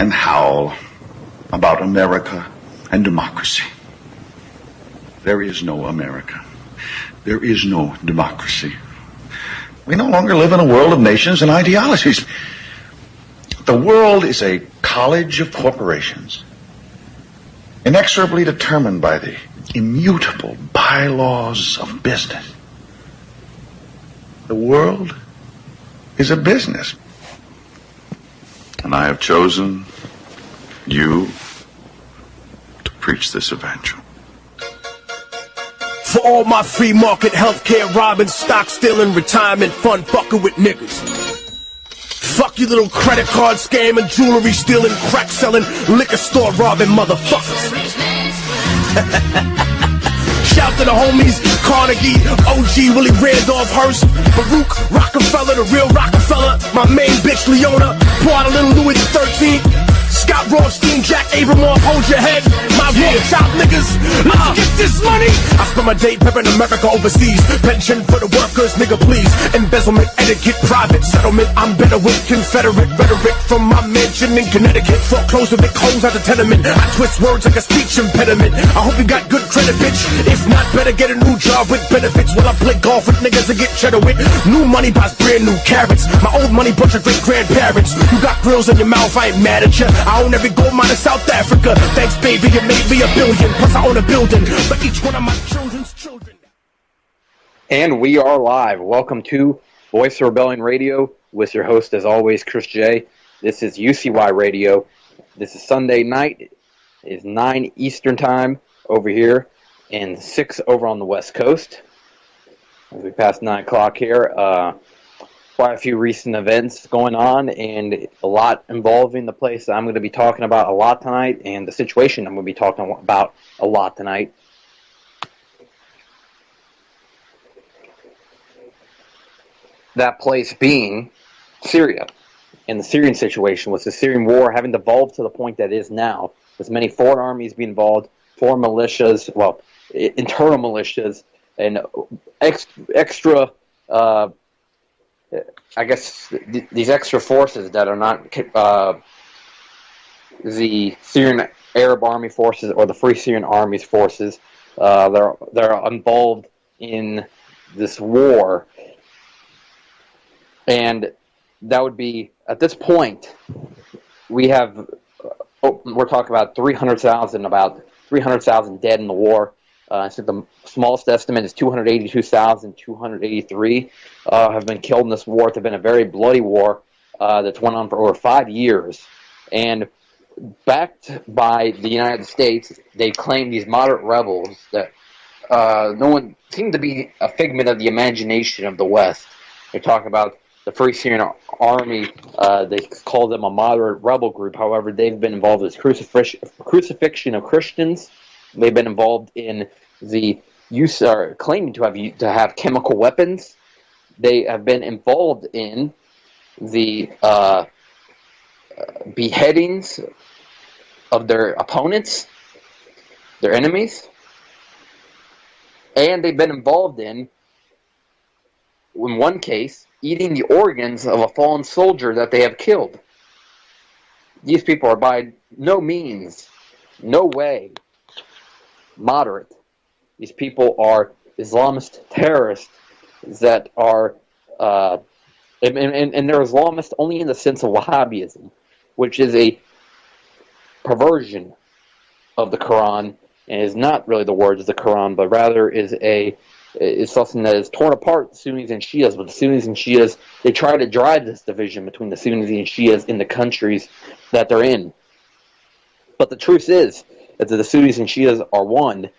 and howl about America and democracy. There is no America. There is no democracy. We no longer live in a world of nations and ideologies. The world is a college of corporations, inexorably determined by the immutable bylaws of business. The world is a business. And I have chosen you to preach this evangel. For all my free market healthcare robbing, stock stealing, retirement fund fucking with niggas. Fuck you little credit card scamming, jewelry stealing, crack selling, liquor store robbing motherfuckers. Shout to the homies, Carnegie, OG, Willie Randolph Hearst, Baruch, Rockefeller, the real Rockefeller, my main bitch Leona, pour out a little Louis XIII, Scott Rothstein, Jack Abramoff, hold your head, my raw chop niggas, let's get this money. I spend my day peppering America overseas, pension for the workers, nigga please, embezzlement, etiquette, private settlement, I'm better with Confederate rhetoric from my mansion in Connecticut, foreclose the big holes at the tenement, I twist words like a speech impediment, I hope you got good credit bitch, if not better get a new job with benefits, while I play golf with niggas and get cheddar with, new money buys brand new carrots, my old money bunch of great grandparents, you got grills in your mouth, I ain't mad at ya, I own every gold mine in South Africa. Thanks, baby, you made me $1 billion. Plus, I own a building for each one of my children's children. And we are live. Welcome to Voice of Rebellion Radio with your host, as always, Chris J. This is UCY Radio. This is Sunday night. It is 9 Eastern Time over here and 6 over on the West Coast. As we pass 9 o'clock here, quite a few recent events going on and a lot involving the place that I'm going to be talking about a lot tonight and the situation I'm going to be talking about a lot tonight. That place being Syria and the Syrian situation, with the Syrian war having devolved to the point that it is now, with many foreign armies being involved, foreign militias, well, internal militias, and extra I guess these extra forces that are not the Syrian Arab Army forces or the Free Syrian Army's forces, they're involved in this war, and that would be, at this point, we have we're talking about 300,000 dead in the war. I think the smallest estimate is 282,283 have been killed in this war. It's been a very bloody war that's went on for over 5 years. And backed by the United States, they claim these moderate rebels that no one seemed to be a figment of the imagination of the West. They're talking about the Free Syrian Army. They call them a moderate rebel group. However, they've been involved with crucifixion of Christians. They've been involved in the use, or claiming to have chemical weapons. They have been involved in the beheadings of their opponents, their enemies, and they've been involved in one case, eating the organs of a fallen soldier that they have killed. These people are by no means, no way, moderate. These people are Islamist terrorists that are, and they're Islamist only in the sense of Wahhabism, which is a perversion of the Quran, and is not really the words of the Quran, but rather is something that is torn apart, the Sunnis and Shias. But the Sunnis and Shias, they try to drive this division between the Sunnis and Shias in the countries that they're in. But the truth is that the Sunnis and Shias are one,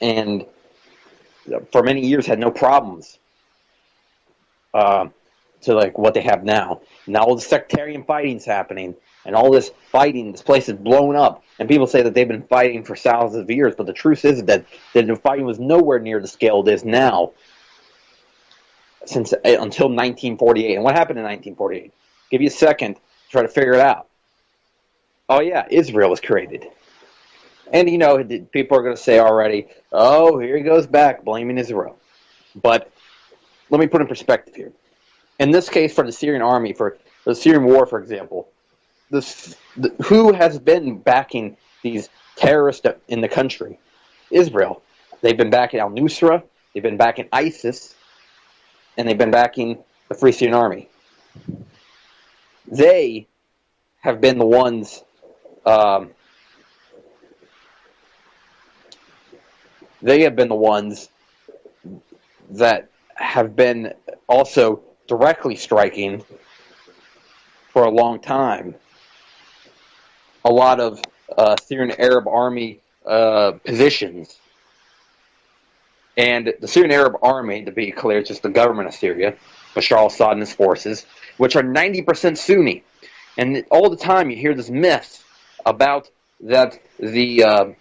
and for many years had no problems to like what they have now. Now all the sectarian fighting's happening, and all this fighting, this place is blown up, and people say that they've been fighting for thousands of years, but the truth is that the fighting was nowhere near the scale it is now until 1948. And what happened in 1948? Give you a second to try to figure it out. Oh yeah, Israel was created. And you know, people are going to say already, oh, here he goes back, blaming Israel. But let me put in perspective here. In this case, for the Syrian army, for the Syrian war, for example, who has been backing these terrorists in the country? Israel. They've been backing al-Nusra, they've been backing ISIS, and they've been backing the Free Syrian Army. They have been the ones that have been also directly striking for a long time a lot of Syrian Arab Army positions. And the Syrian Arab Army, to be clear, is just the government of Syria, Bashar al-Assad and his forces, which are 90% Sunni. And all the time you hear this myth about that the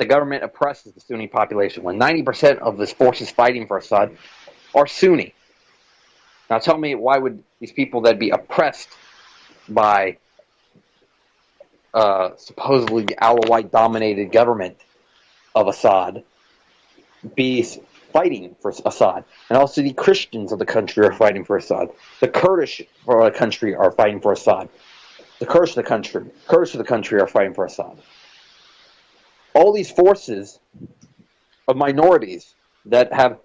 government oppresses the Sunni population, when 90% of the forces fighting for Assad are Sunni. Now tell me, why would these people that be oppressed by supposedly Alawite-dominated government of Assad be fighting for Assad? And also the Christians of the country are fighting for Assad. The Kurdish of the country are fighting for Assad. The Kurds of the country are fighting for Assad. All these forces of minorities that have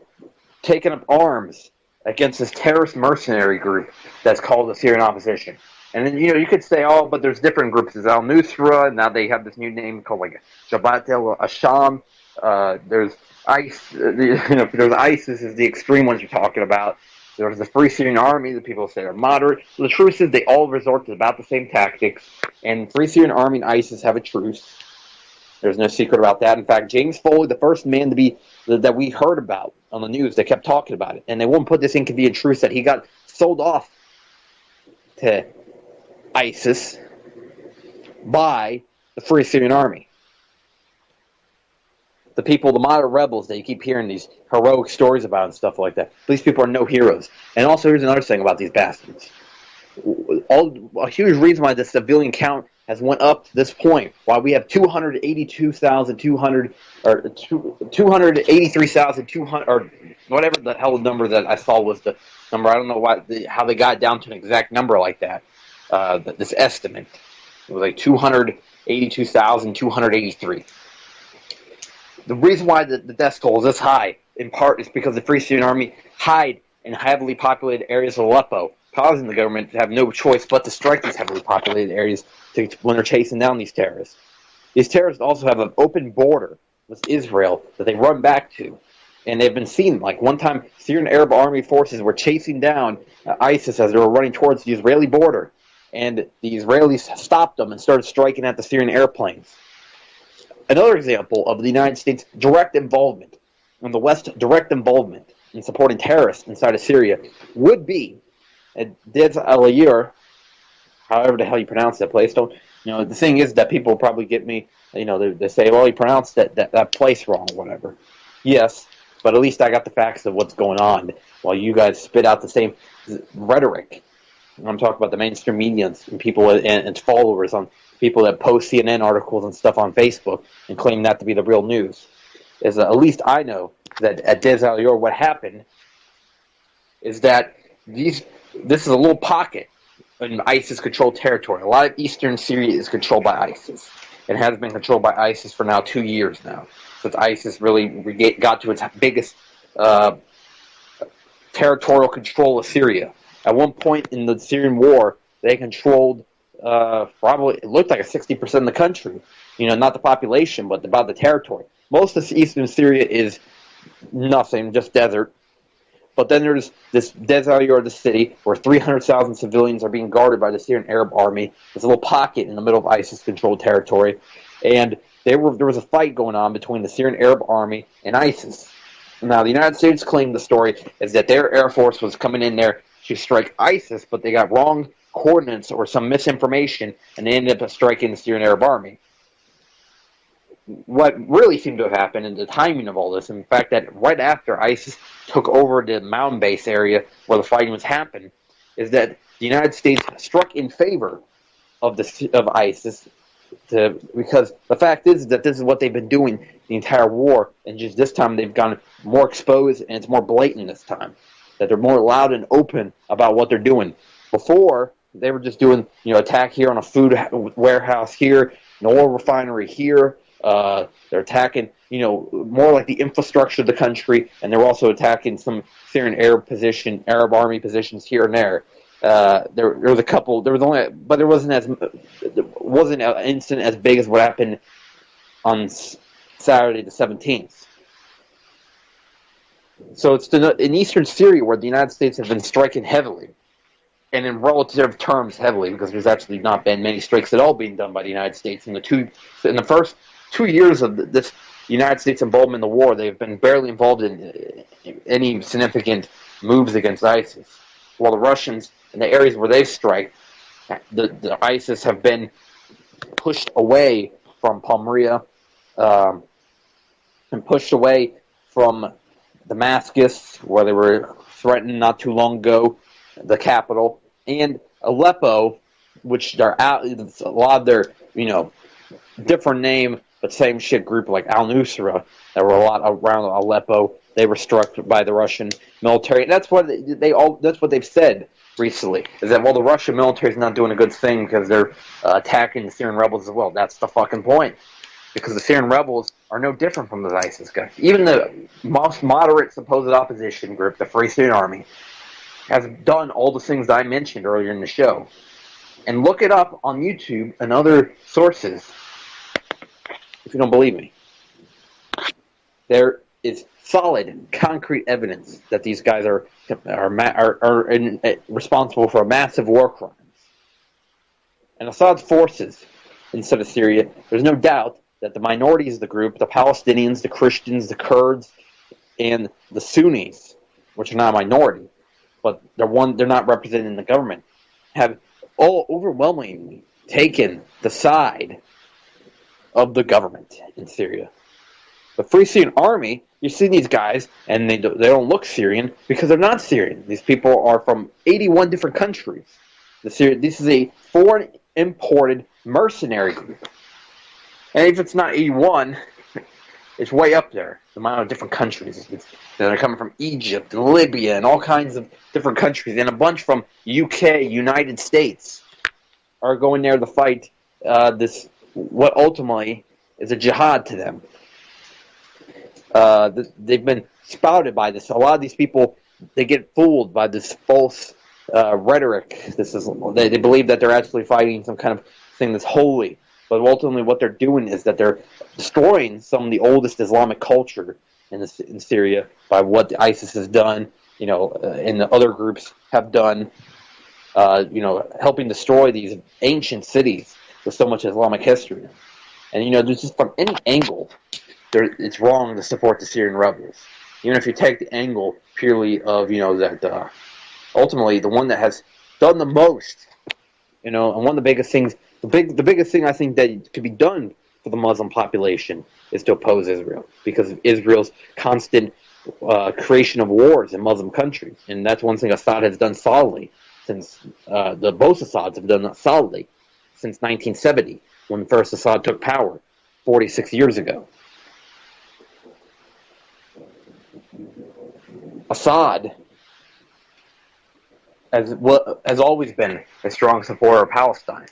taken up arms against this terrorist mercenary group that's called the Syrian opposition. And then, you could say, oh, but there's different groups. There's al-Nusra, now they have this new name called like Jabhat al-Asham. There's ICE, there's ISIS is the extreme ones you're talking about. There's the Free Syrian Army that people say are moderate. The truth is they all resort to about the same tactics. And Free Syrian Army and ISIS have a truce. There's no secret about that. In fact, James Foley, the first man that we heard about on the news, they kept talking about it. And they won't put this inconvenient truth that he got sold off to ISIS by the Free Syrian Army. The people, the moderate rebels that you keep hearing these heroic stories about and stuff like that, these people are no heroes. And also, here's another thing about these bastards. A huge reason why the civilian count has went up to this point, why we have 283,200, or whatever the hell number that I saw was the number. I don't know how they got down to an exact number like that. This estimate, it was like 282,283. The reason why the death toll is this high, in part, is because the Free Syrian Army hide in heavily populated areas of Aleppo, causing the government to have no choice but to strike these heavily populated areas when they're chasing down these terrorists. These terrorists also have an open border with Israel that they run back to. And they've been seen, like one time, Syrian Arab Army forces were chasing down ISIS as they were running towards the Israeli border. And the Israelis stopped them and started striking at the Syrian airplanes. Another example of the United States' direct involvement, and the West's direct involvement in supporting terrorists inside of Syria, would be at Dez al-Ayr, however the hell you pronounce that place. The thing is that people probably get me, they say, well, you pronounced that place wrong or whatever. Yes, but at least I got the facts of what's going on, while you guys spit out the same rhetoric. I'm talking about the mainstream media and people and followers on people that post CNN articles and stuff on Facebook and claim that to be the real news. Is at least I know that at Dez al-Ayr, what happened is that this is a little pocket in ISIS-controlled territory. A lot of eastern Syria is controlled by ISIS. It has been controlled by ISIS for now 2 years now, since ISIS really got to its biggest territorial control of Syria. At one point in the Syrian war, they controlled probably, it looked like 60% of the country. Not the population, but about the territory. Most of eastern Syria is nothing, just desert. But then there's this Dez al-Ayr, the city, where 300,000 civilians are being guarded by the Syrian Arab Army. There's a little pocket in the middle of ISIS-controlled territory. And there was a fight going on between the Syrian Arab Army and ISIS. Now, the United States claimed the story is that their Air Force was coming in there to strike ISIS, but they got wrong coordinates or some misinformation, and they ended up striking the Syrian Arab Army. What really seemed to have happened, and the timing of all this, in fact, that right after ISIS took over the mountain base area where the fighting was happening, is that the United States struck in favor of ISIS, because the fact is that this is what they've been doing the entire war, and just this time they've gone more exposed, and it's more blatant this time, that they're more loud and open about what they're doing. Before, They were just doing, attack here on a food warehouse here, an oil refinery here. They're attacking, more like the infrastructure of the country, and they're also attacking some Syrian Arab army positions here and there. There was a couple. There was only, but there wasn't an incident as big as what happened on Saturday the 17th. So it's in eastern Syria where the United States have been striking heavily, and in relative terms heavily, because there's actually not been many strikes at all being done by the United States in the first 2 years of this United States involvement in the war. They've been barely involved in any significant moves against ISIS, while the Russians, in the areas where they've struck, the ISIS have been pushed away from Palmyra, and pushed away from Damascus, where they were threatened not too long ago, the capital, and Aleppo, which they're out. A lot of their, different name but same shit group like Al-Nusra that were a lot around Aleppo. They were struck by the Russian military. And that's what that's what they've said recently, is that, well, the Russian military is not doing a good thing because they're attacking the Syrian rebels as well. That's the fucking point. Because the Syrian rebels are no different from the ISIS guys. Even the most moderate supposed opposition group, the Free Syrian Army, has done all the things that I mentioned earlier in the show. And look it up on YouTube and other sources if you don't believe me. There is solid, concrete evidence that these guys are responsible for massive war crimes. And Assad's forces inside of Syria, there's no doubt that the minorities of the group, the Palestinians, the Christians, the Kurds, and the Sunnis, which are not a minority, but they're not represented in the government, have all overwhelmingly taken the side of the government in Syria. The Free Syrian Army, you see these guys, and they don't look Syrian because they're not Syrian. These people are from 81 different countries. This is a foreign imported mercenary group. And if it's not 81, it's way up there, the amount of different countries. They're coming from Egypt and Libya and all kinds of different countries, and a bunch from UK, United States, are going there to fight what ultimately is a jihad to them. They've been spouted by this. A lot of these people, they get fooled by this false rhetoric. They believe that they're actually fighting some kind of thing that's holy. But ultimately what they're doing is that they're destroying some of the oldest Islamic culture in Syria by what ISIS has done, and the other groups have done, helping destroy these ancient cities with so much Islamic history. And, there's just from any angle, it's wrong to support the Syrian rebels. Even if you take the angle purely of, that ultimately the one that has done the most, and one of the biggest things, the biggest thing I think that could be done for the Muslim population is to oppose Israel, because of Israel's constant creation of wars in Muslim countries. And that's one thing Assad has done solidly since, both Assads have done that solidly since 1970, when first Assad took power 46 years ago. Assad has always been a strong supporter of Palestine.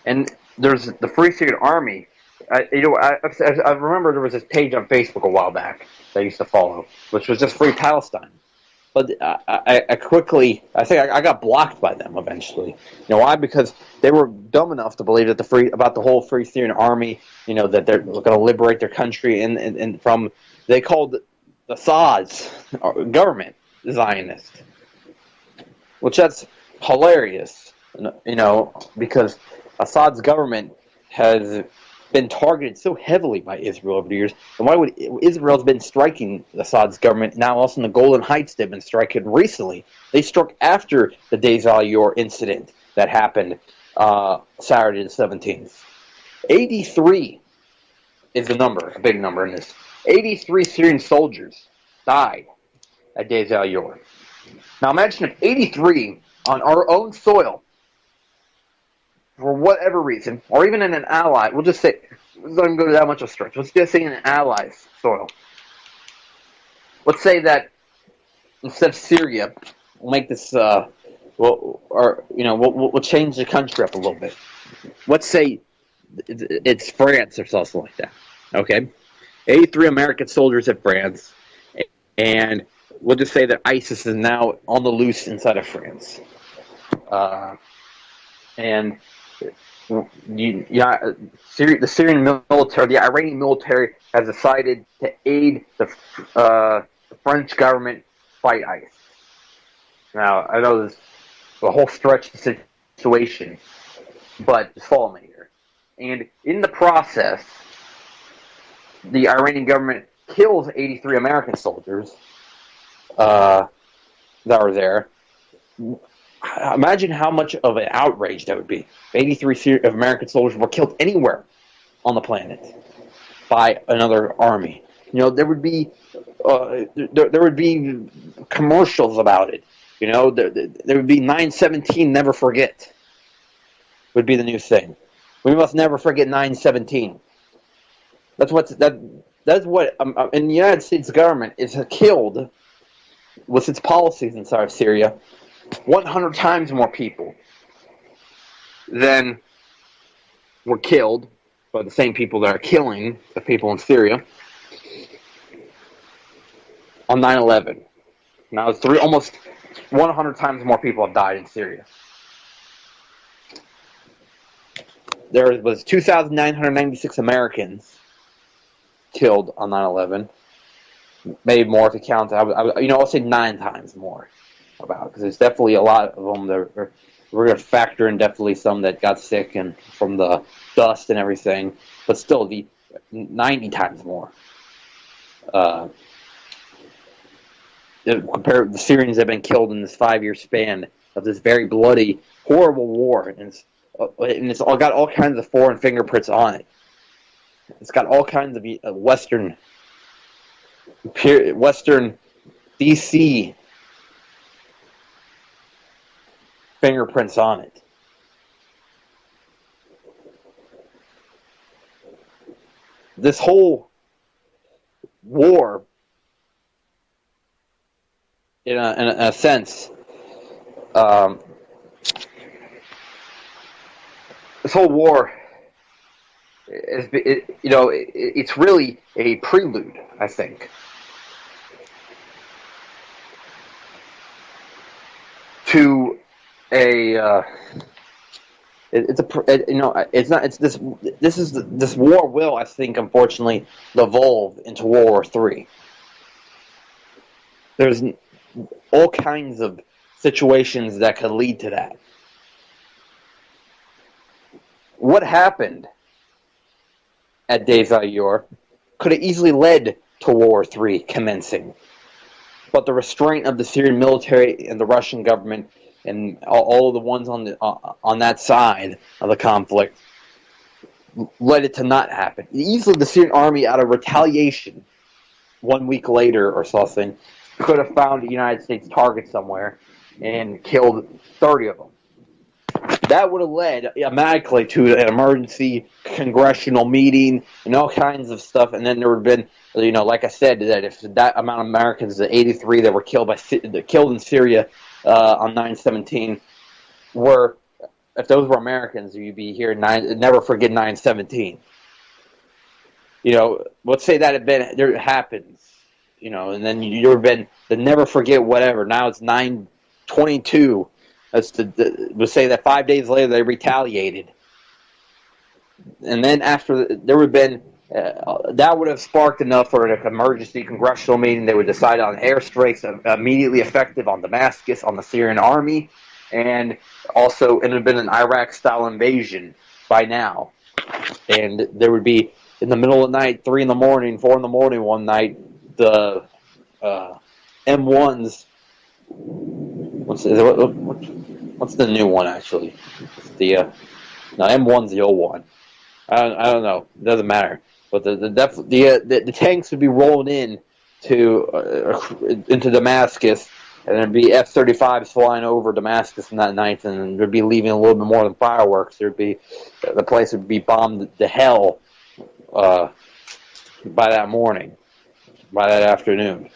And there's the Free Syrian Army. I remember there was this page on Facebook a while back that I used to follow, which was just Free Palestine. But I got blocked by them eventually. Why? Because they were dumb enough to believe that about the whole Free Syrian Army, that they're going to liberate their country and from, they called Assad's government Zionist, which that's hilarious, because Assad's government has been targeted so heavily by Israel over the years. And why would Israel's been striking Assad's government? Now also in the Golan Heights they've been striking recently. They struck after the Deir al-Yor incident that happened Saturday the 17th. 83 is the number, a big number in this. 83 Syrian soldiers died at Deir al-Yor. Now imagine if 83 on our own soil, for whatever reason, or even in an ally, we'll just say, let's not even go to that much of a stretch. Let's just say in an ally's soil. Let's say that instead of Syria, we'll make this we'll change the country up a little bit. Let's say it's France or something like that. Okay, 83 American soldiers at France, and we'll just say that ISIS is now on the loose inside of France, and the Syrian military, the Iranian military, has decided to aid the French government fight ISIS. Now, I know this is a whole stretch situation, but just follow me here. And in the process, the Iranian government kills 83 American soldiers that were there. Imagine how much of an outrage that would be. 83 American soldiers were killed anywhere on the planet by another army. There would be commercials about it. There would be 9/17. Never forget. Would be the new thing. We must never forget 9/17. That's what in the United States government is killed with its policies inside of Syria. 100 times more people than were killed by the same people that are killing the people in Syria on 9/11. Now it's almost 100 times more people have died in Syria. There was 2,996 Americans killed on 9/11. Maybe more if you count. I'll say 9 times more. Because there's definitely a lot of them that we're going to factor in, definitely some that got sick and from the dust and everything, but still the 90 times more. Compared to the Syrians that have been killed in this 5-year span of this very bloody, horrible war, and it's all got all kinds of foreign fingerprints on it. It's got all kinds of Western DC fingerprints on it. This whole war, in a sense, this whole war it's really a prelude, I think, to this war will, I think, unfortunately evolve into World War III. There's all kinds of situations that could lead to that. What happened at Deir ez-Zor could have easily led to World War III commencing, but the restraint of the Syrian military and the Russian government and all of the ones on that side of the conflict led it to not happen. Easily the Syrian army, out of retaliation, 1 week later or something, could have found a United States target somewhere and killed 30 of them. That would have led automatically to an emergency congressional meeting and all kinds of stuff, and then there would have been, like I said, that if that amount of Americans, the 83 that were killed in Syria on 9/17, if those were Americans, you'd be here. Never forget 9/17. Let's say that there happens, and then you've been the never forget whatever. Now it's 9/22. We'll say that 5 days later they retaliated, and then after there would have been that would have sparked enough for an emergency congressional meeting. They would decide on airstrikes immediately effective on Damascus, on the Syrian army, and also it would have been an Iraq-style invasion by now. And there would be, in the middle of the night, 3 in the morning, 4 in the morning one night, the M1s. What's the new one, actually? M1's the old one. I don't know. It doesn't matter. But the tanks would be rolling into Damascus, and there'd be F-35s flying over Damascus in that night, and there'd be leaving a little bit more than fireworks. The place would be bombed to hell by that morning, by that afternoon,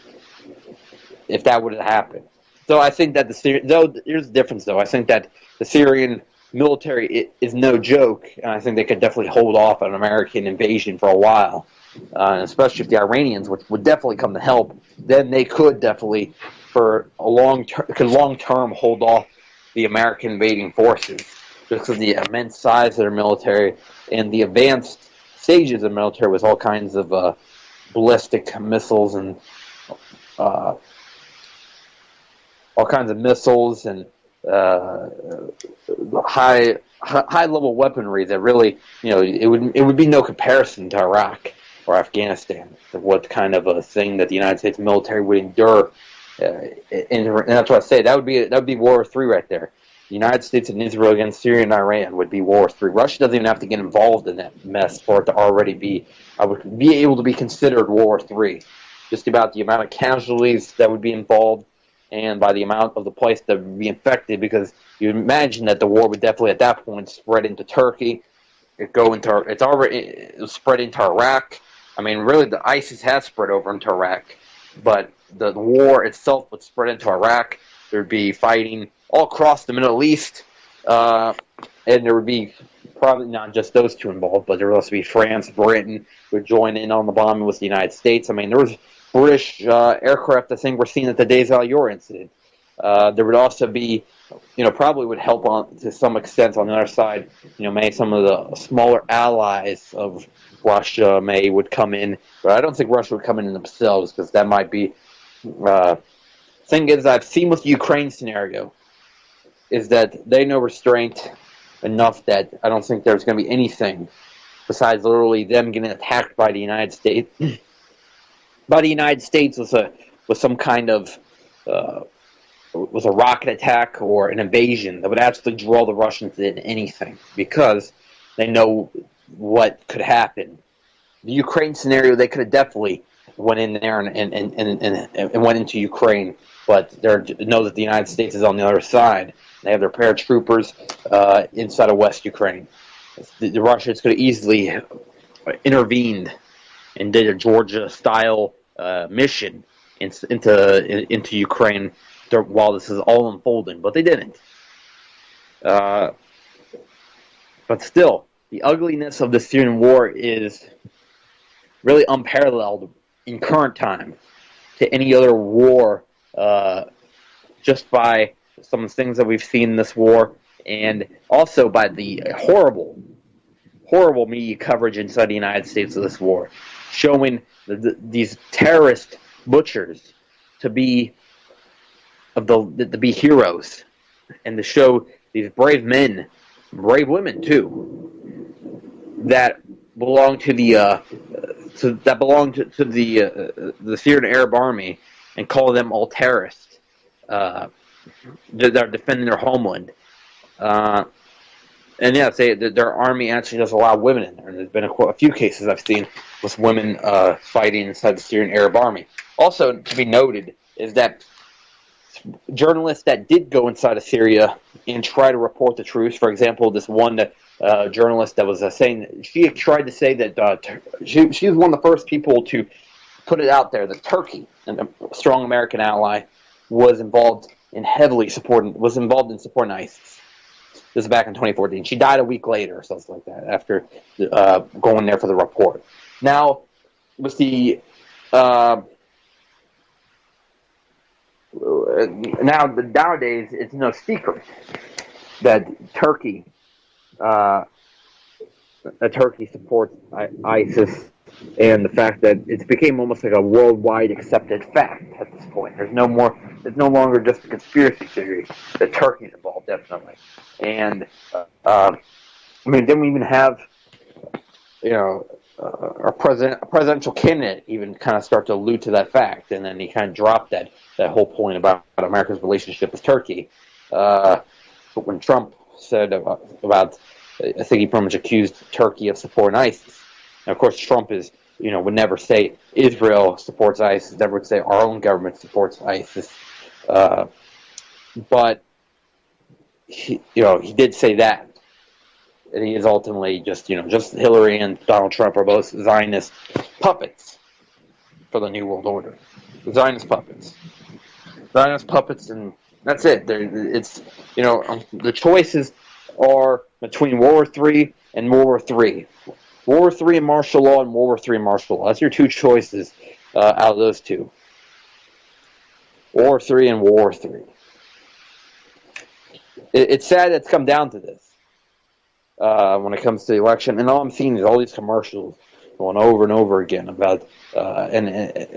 if that would have happened. So I think that though there's a difference though. I think that the Syrian military is no joke, and I think they could definitely hold off an American invasion for a while, especially if the Iranians, which would definitely come to help, then they could definitely, for a long term, hold off the American invading forces, just because the immense size of their military and the advanced stages of the military with all kinds of ballistic missiles and all kinds of missiles and high level weaponry that really, it would be no comparison to Iraq or Afghanistan, of what kind of a thing that the United States military would endure. And that's what I say. That would be War III right there. The United States and Israel against Syria and Iran would be War III. Russia doesn't even have to get involved in that mess for it to already be. I would be able to be considered War III. Just about the amount of casualties that would be involved, and by the amount of the place that would be infected, because you imagine that the war would definitely at that point spread into Turkey. It's already spread into Iraq. I mean, really, the ISIS has spread over into Iraq, but the war itself would spread into Iraq. There would be fighting all across the Middle East, and there would be probably not just those two involved, but there would also be France, Britain would join in on the bombing with the United States. I mean, there was British aircraft, I think, were seen at the Deir al-Yor incident. There would also be, probably would help on to some extent on the other side. Maybe some of the smaller allies of Russia would come in, but I don't think Russia would come in themselves, because that might be. Thing is, I've seen with the Ukraine scenario is that they know restraint enough that I don't think there's going to be anything besides literally them getting attacked by the United States. By the United States with some kind of with a rocket attack or an invasion that would actually draw the Russians into anything, because they know what could happen. The Ukraine scenario, they could have definitely went in there and went into Ukraine, but they know that the United States is on the other side. They have their paratroopers inside of West Ukraine. The Russians could have easily intervened and did a Georgia-style mission into Ukraine while this is all unfolding, but they didn't. But still, the ugliness of the Syrian war is really unparalleled in current time to any other war, just by some of the things that we've seen in this war, and also by the horrible media coverage inside the United States of this war, showing these terrorist butchers to be heroes, and to show these brave men, brave women too, that belong to the Syrian Arab Army, and call them all terrorists that are defending their homeland. And yeah, their army actually does allow women in there. And there's been a few cases I've seen with women fighting inside the Syrian Arab Army. Also, to be noted is that journalists that did go inside of Syria and try to report the truth, for example, this one journalist that was saying, she tried to say that she was one of the first people to put it out there that Turkey, a strong American ally, was involved in supporting ISIS. This is back in 2014. She died a week later or something like that after going there for the report. Now, with the nowadays, it's no secret that Turkey supports ISIS, and the fact that it's became almost like a worldwide accepted fact at this point. It's no longer just a conspiracy theory that Turkey's involved, definitely. And then we even have, our presidential candidate even kind of start to allude to that fact, and then he kind of dropped that whole point about America's relationship with Turkey. But when Trump said about I think he pretty much accused Turkey of supporting ISIS. And of course, Trump would never say Israel supports ISIS, never would say our own government supports ISIS. But he did say that. And he is ultimately just Hillary and Donald Trump are both Zionist puppets for the New World Order. Zionist puppets. Zionist puppets, and that's it. It's the choices are between World War III and World War III. World War III and martial law, and World War III and martial law. That's your two choices out of those two. World War III and World War III. It's sad it's come down to this when it comes to the election, and all I'm seeing is all these commercials going over and over again about it's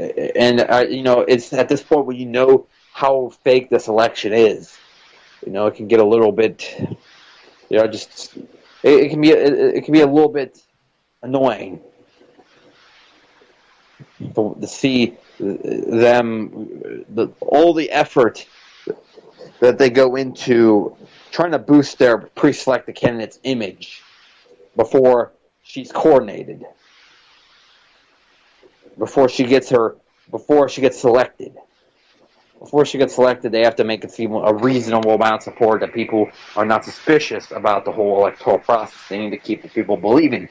at this point where you know how fake this election is. It can get a little bit, it can be a little bit annoying to see them, all the effort that they go into trying to boost their pre-selected candidate's image before she's coordinated, before she gets selected. Before she gets selected, they have to make it seem a reasonable amount of support that people are not suspicious about the whole electoral process. They need to keep the people believing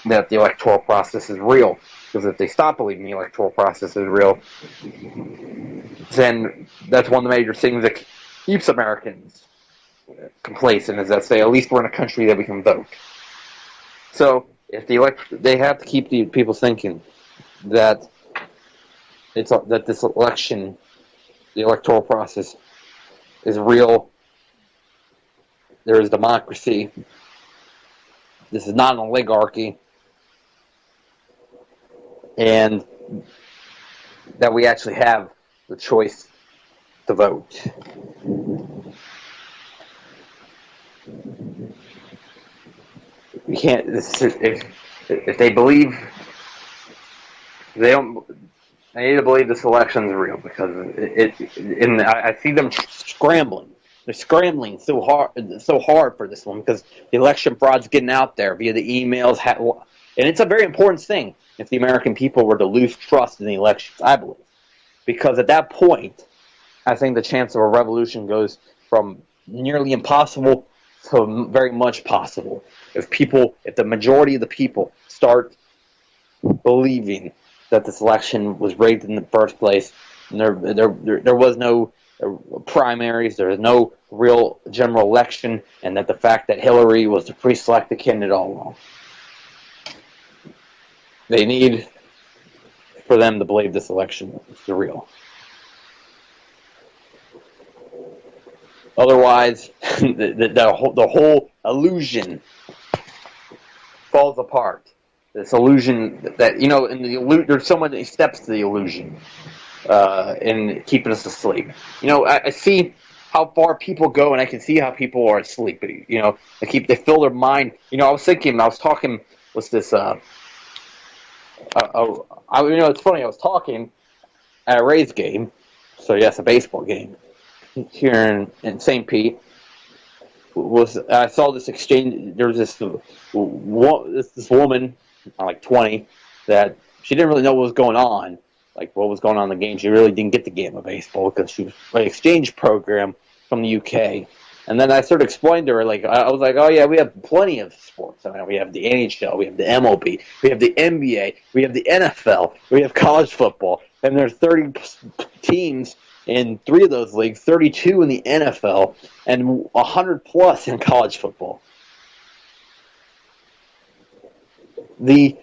that the electoral process is real. Because if they stop believing the electoral process is real, then that's one of the major things that keeps Americans complacent, is that say, at least we're in a country that we can vote. So if they have to keep the people thinking that that this election, the electoral process, is real. There is democracy. This is not an oligarchy. And that we actually have the choice to vote. We can't. If they believe, they don't. They need to believe this election is real, because I see them scrambling. They're scrambling so hard for this one, because the election fraud's getting out there via the emails, and it's a very important thing if the American people were to lose trust in the elections, I believe, because at that point, I think the chance of a revolution goes from nearly impossible to very much possible. If the majority of the people start believing that this election was rigged in the first place, and there was no primaries, there was no real general election, and that the fact that Hillary was the pre-selected candidate all along. They need for them to believe this election is real. Otherwise, the whole illusion falls apart. This illusion that, there's so many steps to the illusion in keeping us asleep. I see how far people go, and I can see how people are asleep. They fill their mind. I was talking with this. It's funny. I was talking at a Rays game, so yes, a baseball game here in St. Pete. I saw this exchange. There was this woman, like 20, that she didn't really know what was going on, like what was going on in the game. She really didn't get the game of baseball because she was an exchange program from the UK. And then I sort of explained to her, I was like, oh yeah, we have plenty of sports. We have the NHL, we have the MLB, we have the NBA, we have the NFL, we have college football, and there's 30 teams in 3 of those leagues, 32 in the NFL, and 100 plus in college football. The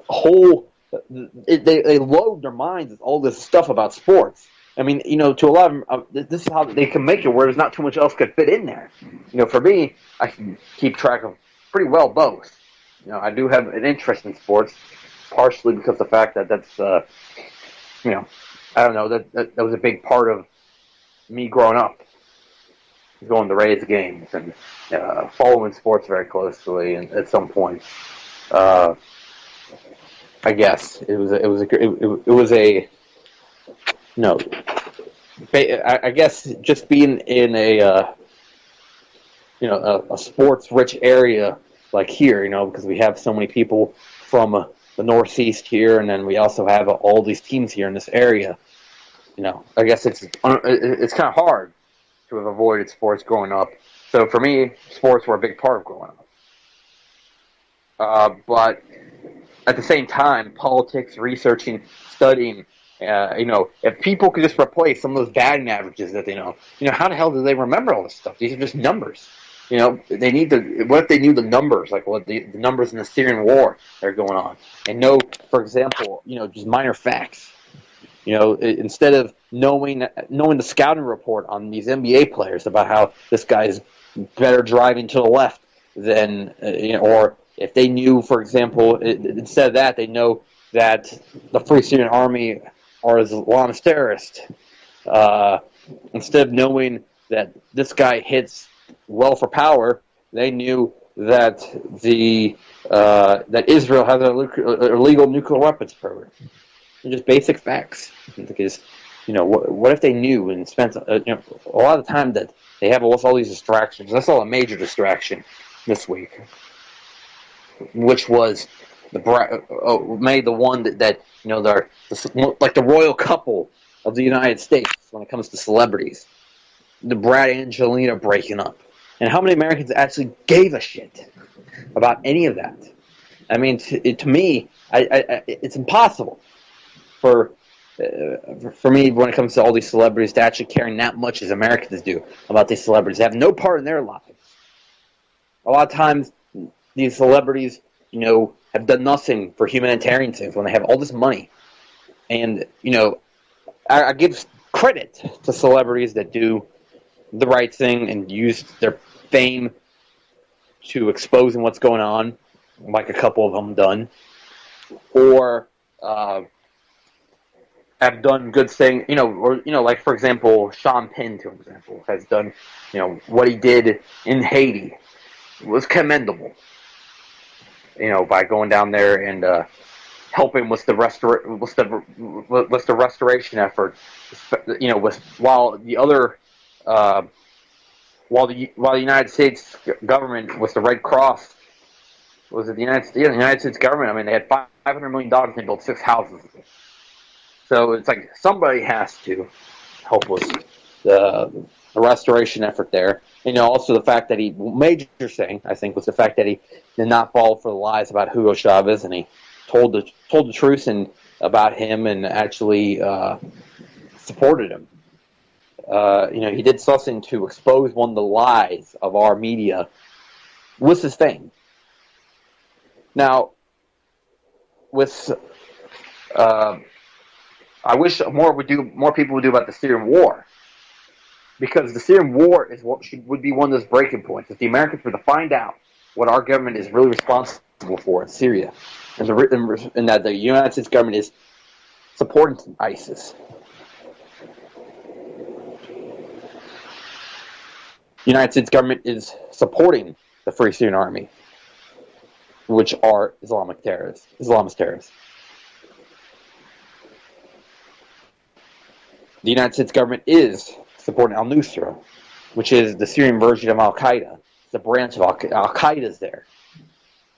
whole, they load their minds with all this stuff about sports. To a lot of them, this is how they can make it where there's not too much else could fit in there. For me, I can keep track of pretty well both. I do have an interest in sports, partially because of the fact that that's, I don't know, that was a big part of me growing up, going to Rays games and following sports very closely. And at some point, I guess it was a I guess just being in a sports-rich area like here, because we have so many people from the Northeast here, and then we also have all these teams here in this area. I guess it's kind of hard to have avoided sports growing up. So for me, sports were a big part of growing up. But at the same time, politics, researching, studying If people could just replace some of those batting averages that they know, how the hell do they remember all this stuff? These are just numbers. They need to. What if they knew the numbers, like what the numbers in the Syrian war that are going on, and know, for example, just minor facts. Instead of knowing the scouting report on these NBA players about how this guy's better driving to the left than, or if they knew, for example, instead of that, they know that the Free Syrian Army are Islamist terrorists. Instead of knowing that this guy hits well for power, they knew that that Israel has an illegal nuclear weapons program. They're just basic facts. Because, what if they knew and spent a lot of time that they have all these distractions? I saw a major distraction this week, which was made the one that they're like the royal couple of the United States when it comes to celebrities. The Brad and Angelina breaking up. And how many Americans actually gave a shit about any of that? I mean, to me, it's impossible for me when it comes to all these celebrities to actually caring that much as Americans do about these celebrities. They have no part in their lives. A lot of times, these celebrities, have done nothing for humanitarian things when they have all this money. And, I give credit to celebrities that do the right thing and use their fame to exposing what's going on, like a couple of them done, or have done good things, like, for example, Sean Penn, for example, has done, what he did in Haiti was commendable, by going down there and helping with the restoration effort, while the United States government with the Red Cross the United States government. I mean, they had $500 million and they built 6 houses. So it's like somebody has to help with the restoration effort there. Also the fact that major thing, I think, was the fact that he did not fall for the lies about Hugo Chavez, and he told the truth about him and actually supported him. He did something to expose one of the lies of our media with his fame. Now, I wish more people would do about the Syrian war, because the Syrian war is what would be one of those breaking points. If the Americans were to find out what our government is really responsible for in Syria, and that the United States government is supporting ISIS. The United States government is supporting the Free Syrian Army, which are Islamist terrorists. The United States government is supporting Al-Nusra, which is the Syrian version of Al-Qaeda. It's a branch of Al-Qaeda is there.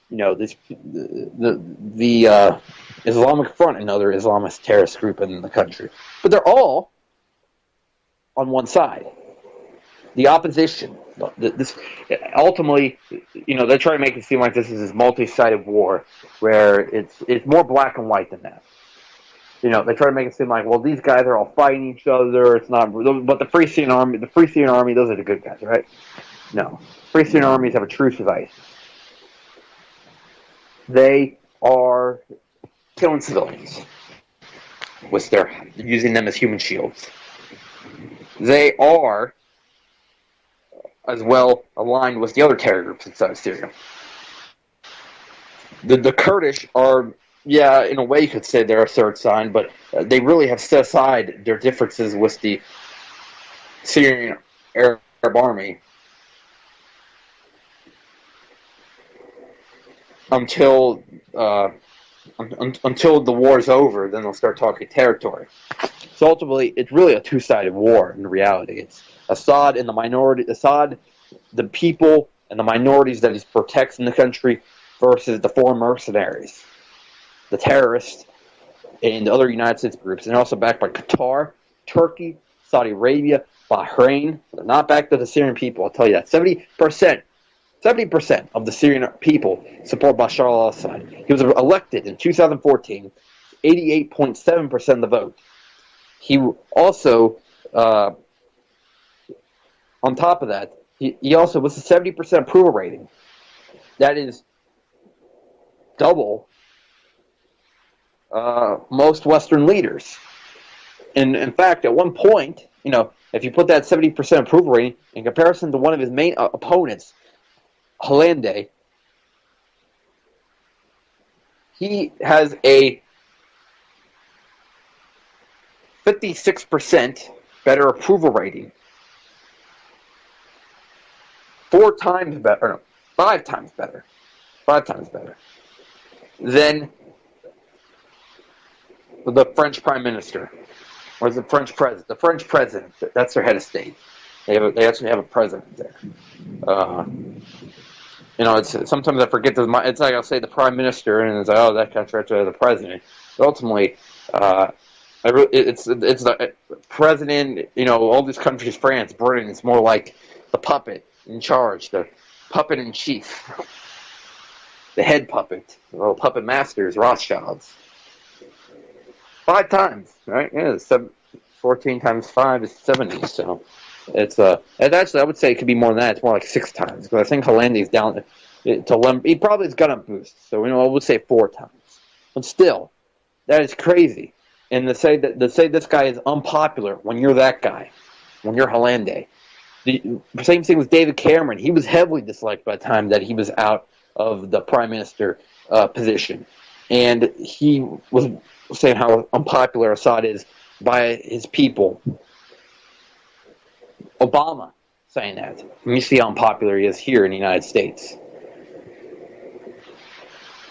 The Islamic Front, another Islamist terrorist group in the country. But they're all on one side. The opposition. Ultimately, they're trying to make it seem like this is this multi-sided war where it's more black and white than that. They try to make it seem like, well, these guys are all fighting each other. It's not, but the Free Syrian Army, those are the good guys, right? No, Free Syrian armies have a truce with ISIS. They are killing civilians using them as human shields. They are as well aligned with the other terror groups inside Syria. The Kurdish are, in a way you could say they're a third sign, but they really have set aside their differences with the Syrian Arab army until the war's over. Then they'll start talking territory. So ultimately, it's really a two-sided war in reality. It's Assad and the minority, the people and the minorities that he protects in the country, versus the foreign mercenaries, the terrorists, and the other United States groups. And they're also backed by Qatar, Turkey, Saudi Arabia, Bahrain. They're not backed by the Syrian people, I'll tell you that. 70% of the Syrian people support Bashar al-Assad. He was elected in 2014, 88.7% of the vote. he also, on top of that, he also was a 70% approval rating. That is double most Western leaders. And in fact, at one point, if you put that 70% approval rating in comparison to one of his main opponents, Hollande, he has a 56% better approval rating. 5 times better than the French Prime Minister. Or the French president? The French president. That's their head of state. They actually have a president there. It's sometimes I forget that. It's like I'll say the prime minister, and it's like, oh, that contracts to the president. But ultimately, it's the president. All these countries, France, Britain, it's more like the puppet in charge, the puppet in chief, the head puppet, the puppet masters, Rothschilds. 5 times, right? Yeah, 14 times 5 is 70. So it's and actually I would say it could be more than that. It's more like 6 times because I think Hollande's down to he probably has got a boost. So I would say 4 times. But still, that is crazy. And to say this guy is unpopular when you're that guy, when you're Hollande. The same thing with David Cameron. He was heavily disliked by the time that he was out of the prime minister position, and he was saying how unpopular Assad is by his people. Obama saying that. And you see how unpopular he is here in the United States.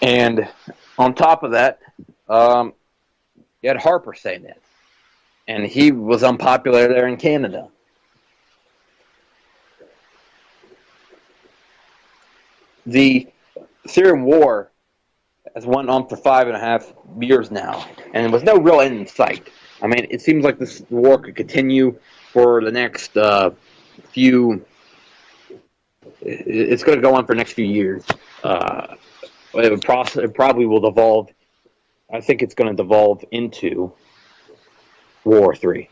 And on top of that, you had Harper saying that. And he was unpopular there in Canada. The Syrian war has went on for 5.5 years now, and there was no real end in sight. I mean, it seems like this war could continue for the next few. It's going to go on for the next few years. It probably will devolve. I think it's going to devolve into World War III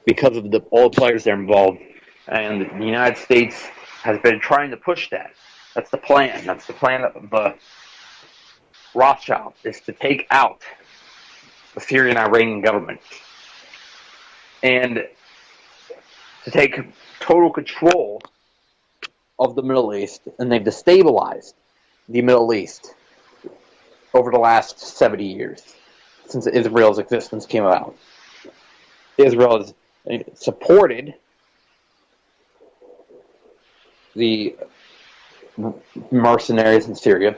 because of all the players that are involved, and the United States has been trying to push that. That's the plan. That's the plan of the Rothschild, is to take out the Syrian-Iranian government and to take total control of the Middle East, and they've destabilized the Middle East over the last 70 years since Israel's existence came about. Israel has supported the mercenaries in Syria.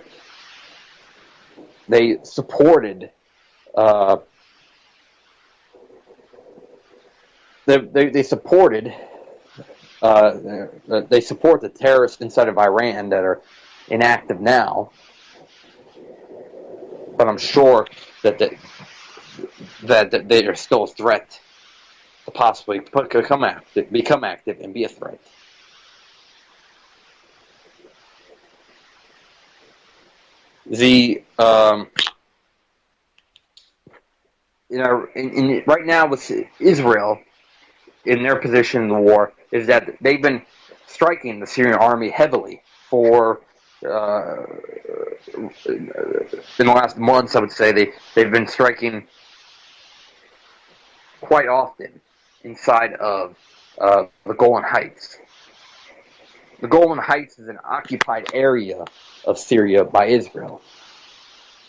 They supported they support the terrorists inside of Iran that are inactive now. But I'm sure that they are still a threat to possibly become active and be a threat. Right now with Israel, in their position in the war, is that they've been striking the Syrian army heavily for in the last months. I would say they've been striking quite often inside of the Golan Heights. The Golan Heights is an occupied area of Syria by Israel.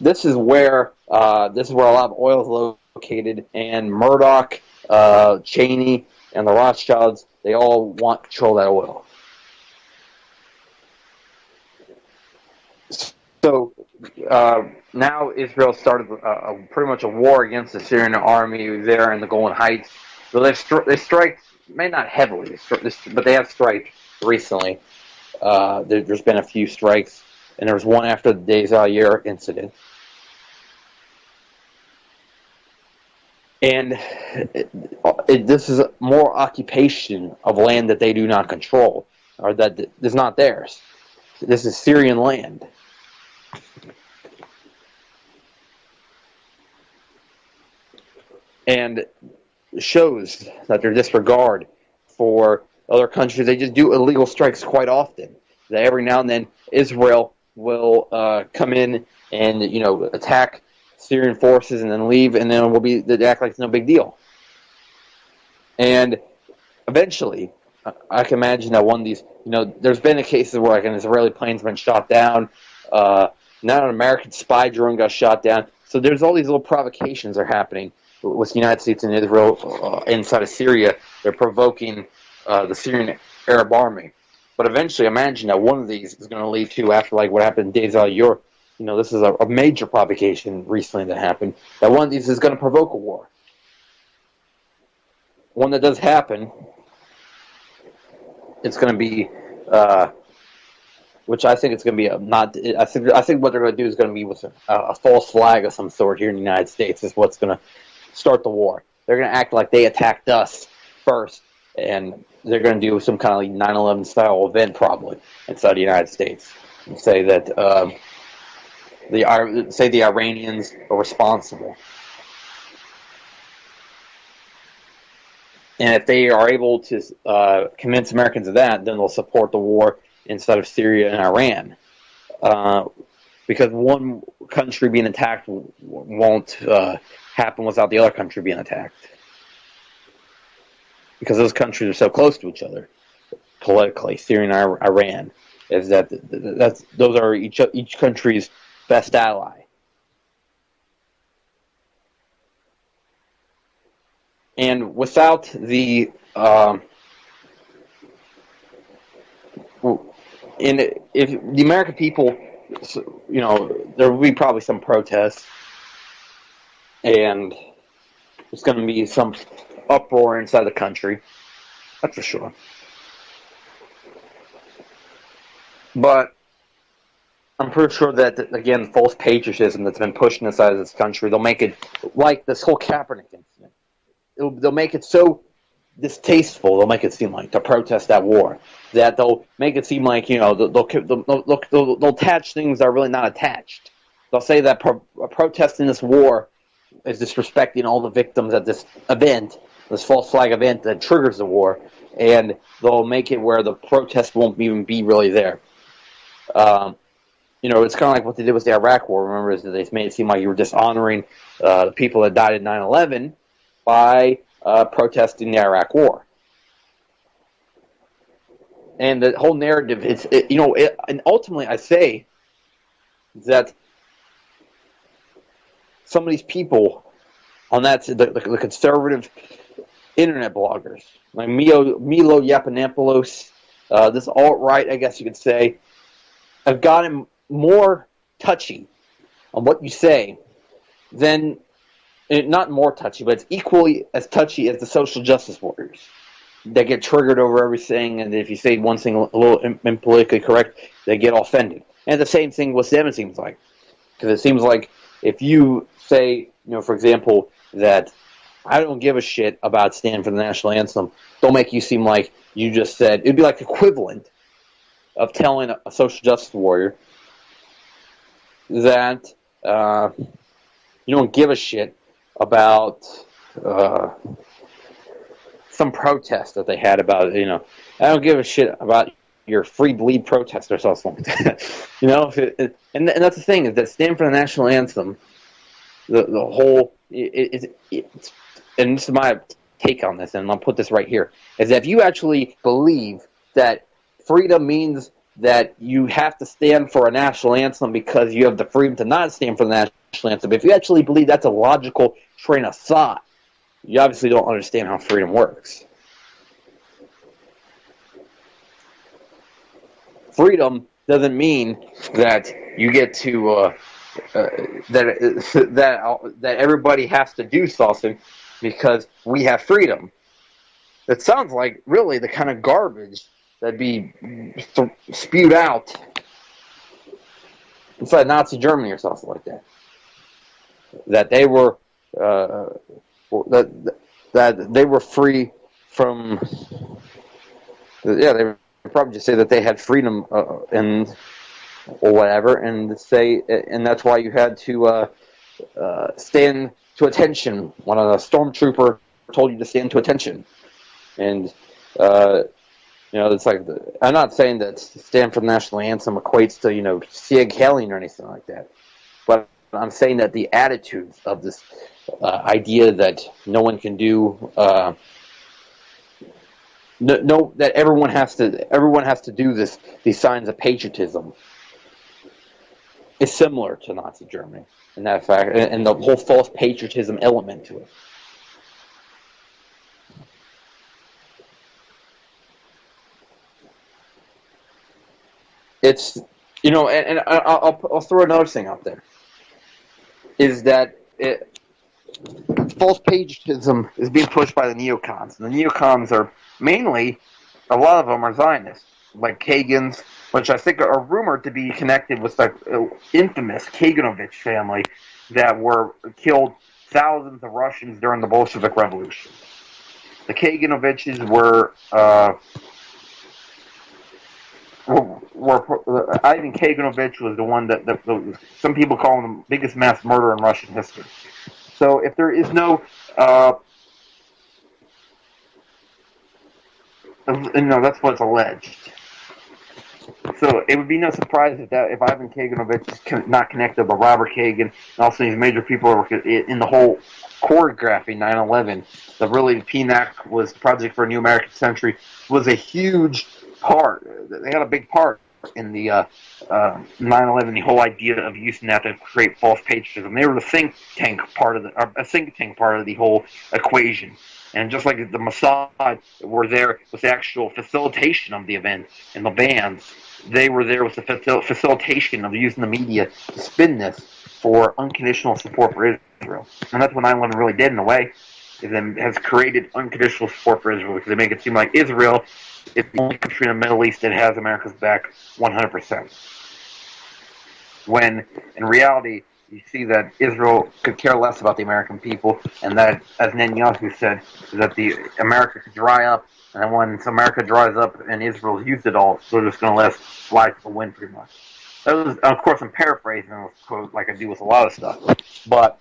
This is where a lot of oil is located, and Murdoch, Cheney, and the Rothschilds, they all want control of that oil. So now Israel started pretty much a war against the Syrian army there in the Golan Heights. So they strike, maybe not heavily, but they have striked recently. There's been a few strikes, and there was one after the Deir Yair incident. And this is more occupation of land that they do not control, or that is not theirs. This is Syrian land. and shows that their disregard for other countries. They just do illegal strikes quite often. That every now and then Israel will come in and attack Syrian forces and then leave, and then they act like it's no big deal. And eventually, I can imagine that one of these, there's been cases where like an Israeli plane's been shot down. Now an American spy drone got shot down. So there's all these little provocations that are happening with the United States and Israel inside of Syria. They're provoking the Syrian Arab army. But eventually, imagine that one of these is going to lead to, after like what happened in Days Out of Europe, this is a major provocation recently that happened, that one of these is going to provoke a war. One that does happen, it's going to be, which I think it's going to be I think what they're going to do is going to be with a false flag of some sort here in the United States is what's going to start the war. They're going to act like they attacked us first, and they're going to do some kind of like 9/11 style event probably inside the United States. And say that the Iranians are responsible. And if they are able to convince Americans of that, then they'll support the war inside of Syria and Iran. Because one country being attacked won't happen without the other country being attacked. Because those countries are so close to each other politically, Syria and Iran, is those are each country's best ally. And without if the American people, there will be probably some protests, and there's going to be some uproar inside the country. That's for sure. But I'm pretty sure that, again, false patriotism that's been pushed inside of this country, they'll make it like this whole Kaepernick incident. They'll make it so distasteful, they'll make it seem like, to protest that war, that they'll make it seem like, they'll attach things that are really not attached. They'll say that protesting this war is disrespecting all the victims at this event, this false flag event that triggers the war, and they'll make it where the protest won't even be really there. It's kind of like what they did with the Iraq War. Remember, is that they made it seem like you were dishonoring the people that died in 9/11 by protesting the Iraq War. And the whole narrative is, and ultimately I say that some of these people on that, the conservative internet bloggers, like Milo Yiannopoulos, this alt-right, I guess you could say, have gotten more touchy on what you say than, not more touchy, but it's equally as touchy as the social justice warriors that get triggered over everything, and if you say one thing a little impolitically correct, they get offended. And the same thing with them, it seems like. Because it seems like if you say, for example, that I don't give a shit about standing for the national anthem, they'll make you seem like you just said, it'd be like equivalent of telling a social justice warrior that you don't give a shit about some protest that they had about, I don't give a shit about your free bleed protest or something like that. And that's the thing, is that stand for the national anthem, the whole, it's, and this is my take on this, and I'll put this right here, is that if you actually believe that freedom means that you have to stand for a national anthem because you have the freedom to not stand for the national anthem, if you actually believe that's a logical train of thought, you obviously don't understand how freedom works. Freedom doesn't mean that you get to that everybody has to do something because we have freedom. It sounds like really the kind of garbage that'd be spewed out inside Nazi Germany or something like that. That they were that they were free from. Yeah, they would probably just say that they had freedom and or whatever, and say, and that's why you had to stand to attention when a stormtrooper told you to stand to attention. And, it's like, I'm not saying that stand for the national anthem equates to, Sieg Heiling or anything like that. But I'm saying that the attitudes of this idea that no one can do, that everyone has to do these signs of patriotism is similar to Nazi Germany in that fact, and the whole false patriotism element to it. It's, and I'll throw another thing out there, is that false patriotism is being pushed by the neocons. And the neocons are mainly, a lot of them are Zionists, like Kagan's, which I think are rumored to be connected with the infamous Kaganovich family that killed thousands of Russians during the Bolshevik Revolution. The Kaganoviches were Ivan Kaganovich was the one that some people call him the biggest mass murderer in Russian history. So if there is no, that's what's alleged. So it would be no surprise if Ivan Kaganovich is not connected with Robert Kagan and also these major people in the whole choreographing 9/11. That really PNAC was Project for a New American Century was a huge part. They had a big part in the 9/11. The whole idea of using that to create false patriotism. They were the think tank part of the whole equation. And just like the Mossad were there with the actual facilitation of the event and the bans, they were there with the facilitation of using the media to spin this for unconditional support for Israel. And that's what 9/11 really did in a way. It has created unconditional support for Israel because they make it seem like Israel is the only country in the Middle East that has America's back 100%. When in reality, you see that Israel could care less about the American people, and that, as Netanyahu said, that America could dry up, and then once America dries up and Israel's used it all, they're just going to let us fly to the wind pretty much. That was, of course, I'm paraphrasing, like I do with a lot of stuff, but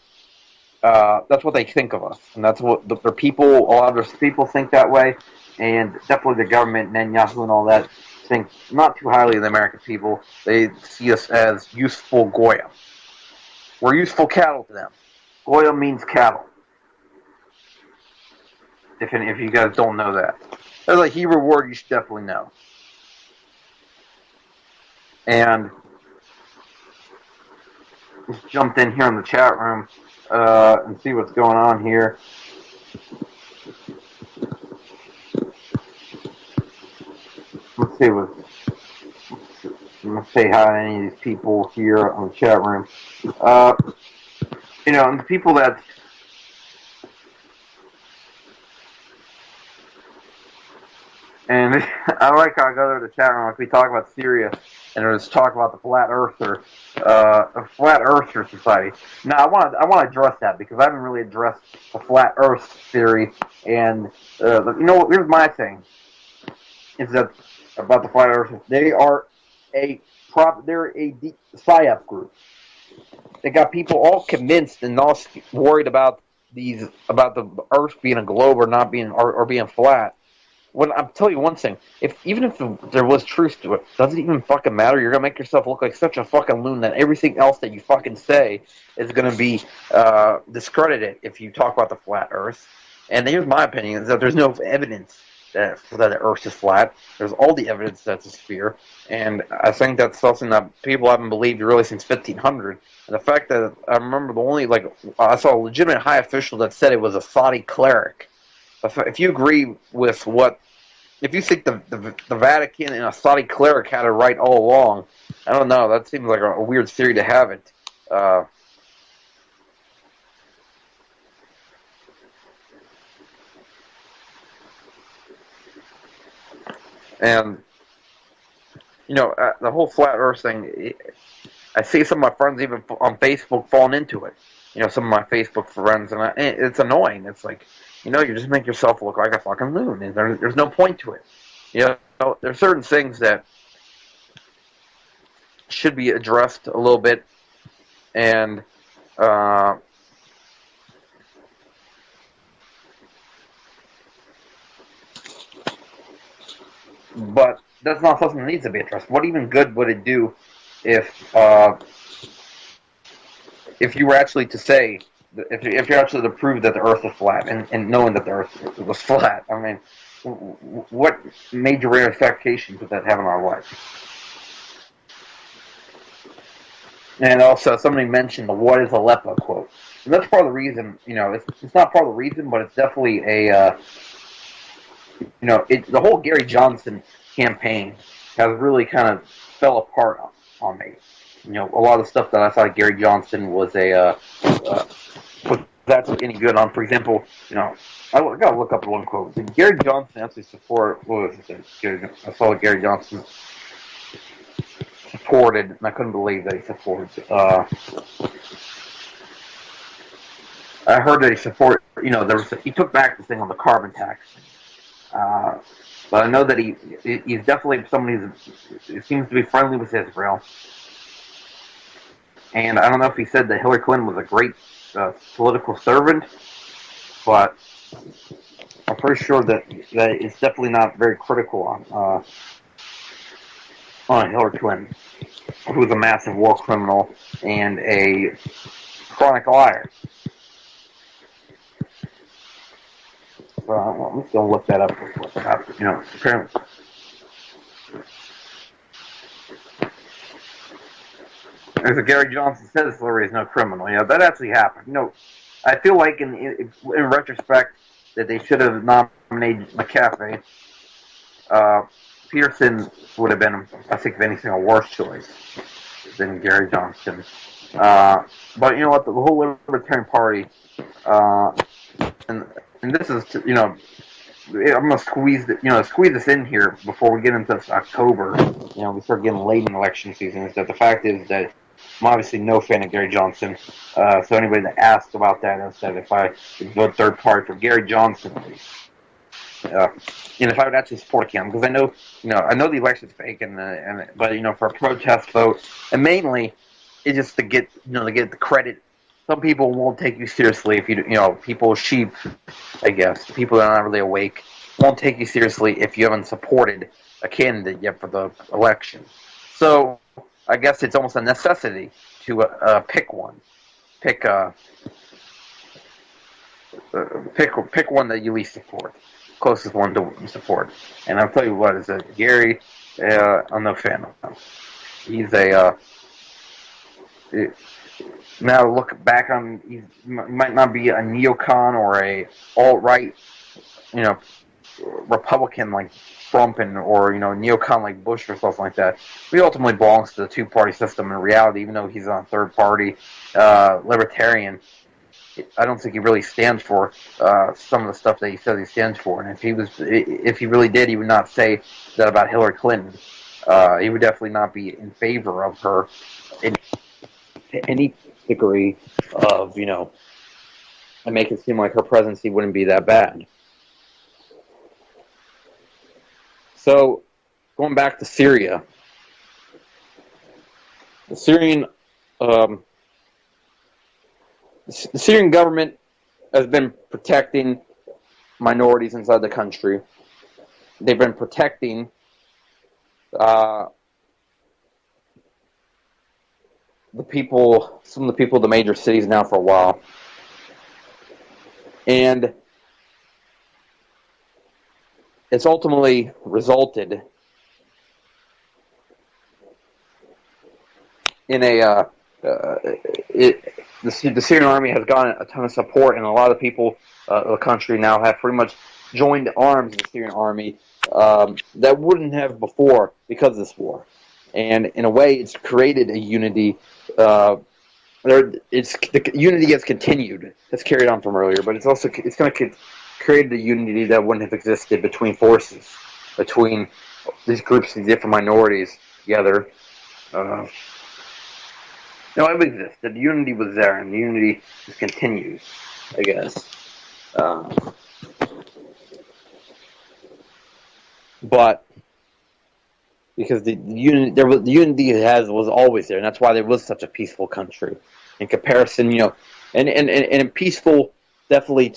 that's what they think of us, and that's what a lot of people think that way, and definitely the government, Netanyahu and all that, think not too highly of the American people. They see us as useful Goya. We're useful cattle to them. Goya means cattle. If you guys don't know that. That's a Hebrew word you should definitely know. And just jumped in here in the chat room and see what's going on here. Let's say hi to any of these people here on the chat room. And the people that and I like how I go to the chat room, like we talk about Syria, and there's talk about the flat earther society. Now I want to address that because I haven't really addressed the flat Earth theory, and here's my thing: is that about the flat earthers, they are they're a PSYOP group. They got people all convinced and all worried about the Earth being a globe or not being or being flat. When I'm telling you one thing, even if there was truth to it, does it even fucking matter? You're gonna make yourself look like such a fucking loon that everything else that you fucking say is gonna be discredited if you talk about the flat Earth. And here's my opinion: is that there's no evidence that the Earth is flat. There's all the evidence that it's a sphere, and I think that's something that people haven't believed really since 1500. And the fact that I remember I saw a legitimate high official that said it was a Saudi cleric. If you agree with if you think the Vatican and a Saudi cleric had it right all along, I don't know. That seems like a weird theory to have it. And, the whole flat Earth thing, I see some of my friends even on Facebook falling into it. Some of my Facebook friends, and it's annoying. It's like, you just make yourself look like a fucking loon. And there's no point to it. There's certain things that should be addressed a little bit. And, but that's not something that needs to be addressed. What even good would it do if you were actually to say, if you're actually to prove that the Earth is flat, and knowing that the Earth was flat? I mean, what major ramifications would that have on our life? And also, somebody mentioned the "What is Aleppo" quote. And that's part of the reason, it's not part of the reason, but it's definitely the whole Gary Johnson campaign has really kind of fell apart on me. A lot of the stuff that I thought Gary Johnson was was actually any good on. For example, I gotta look up one quote. Did Gary Johnson actually support? What was it? I saw Gary Johnson supported, and I couldn't believe that he supported. I heard that he supported. He took back the thing on the carbon tax. But I know that he's definitely somebody who seems to be friendly with Israel. And I don't know if he said that Hillary Clinton was a great political servant, but I'm pretty sure that it's definitely not very critical on Hillary Clinton, who was a massive war criminal and a chronic liar. I'm just going to look that up. Apparently. As Gary Johnson says, Hillary is no criminal. That actually happened. I feel like in retrospect that they should have nominated McAfee. Pearson would have been, I think, if anything, a worse choice than Gary Johnson. But you know what? The whole Libertarian Party, and this is, I'm gonna squeeze this in here before we get into this October. We start getting late in election season. Is that the fact is that I'm obviously no fan of Gary Johnson. So anybody that asked about that, I said if I would vote third party for Gary Johnson, and if I would actually support him, because I know the election's fake, but for a protest vote, and mainly it's just to get the credit. Some people won't take you seriously if people sheep, I guess, people that are not really awake won't take you seriously if you haven't supported a candidate yet for the election. So I guess it's almost a necessity to pick one, pick one that you least support, closest one to support. And I'll tell you what, is that Gary? I'm no fan of him. He's now look back on, he might not be a neocon or a alt-right, Republican like Trump or neocon like Bush or something like that. He ultimately belongs to the two-party system in reality, even though he's on third party libertarian. I don't think he really stands for some of the stuff that he says he stands for. And if he really did, he would not say that about Hillary Clinton. He would definitely not be in favor of her in any degree of, and make it seem like her presidency wouldn't be that bad. So, going back to Syria, the Syrian government has been protecting minorities inside the country. They've been protecting some of the people of the major cities now for a while. And it's ultimately resulted in the Syrian army has gotten a ton of support, and a lot of people of the country now have pretty much joined arms with the Syrian army that wouldn't have before because of this war. And in a way, it's created a unity. The unity has continued. It's carried on from earlier, but it's going to create a unity that wouldn't have existed between forces, between these groups, these different minorities together. It existed. The unity was there, and the unity just continues, I guess. But because the unity was always there, and that's why there was such a peaceful country. In comparison, and in peaceful definitely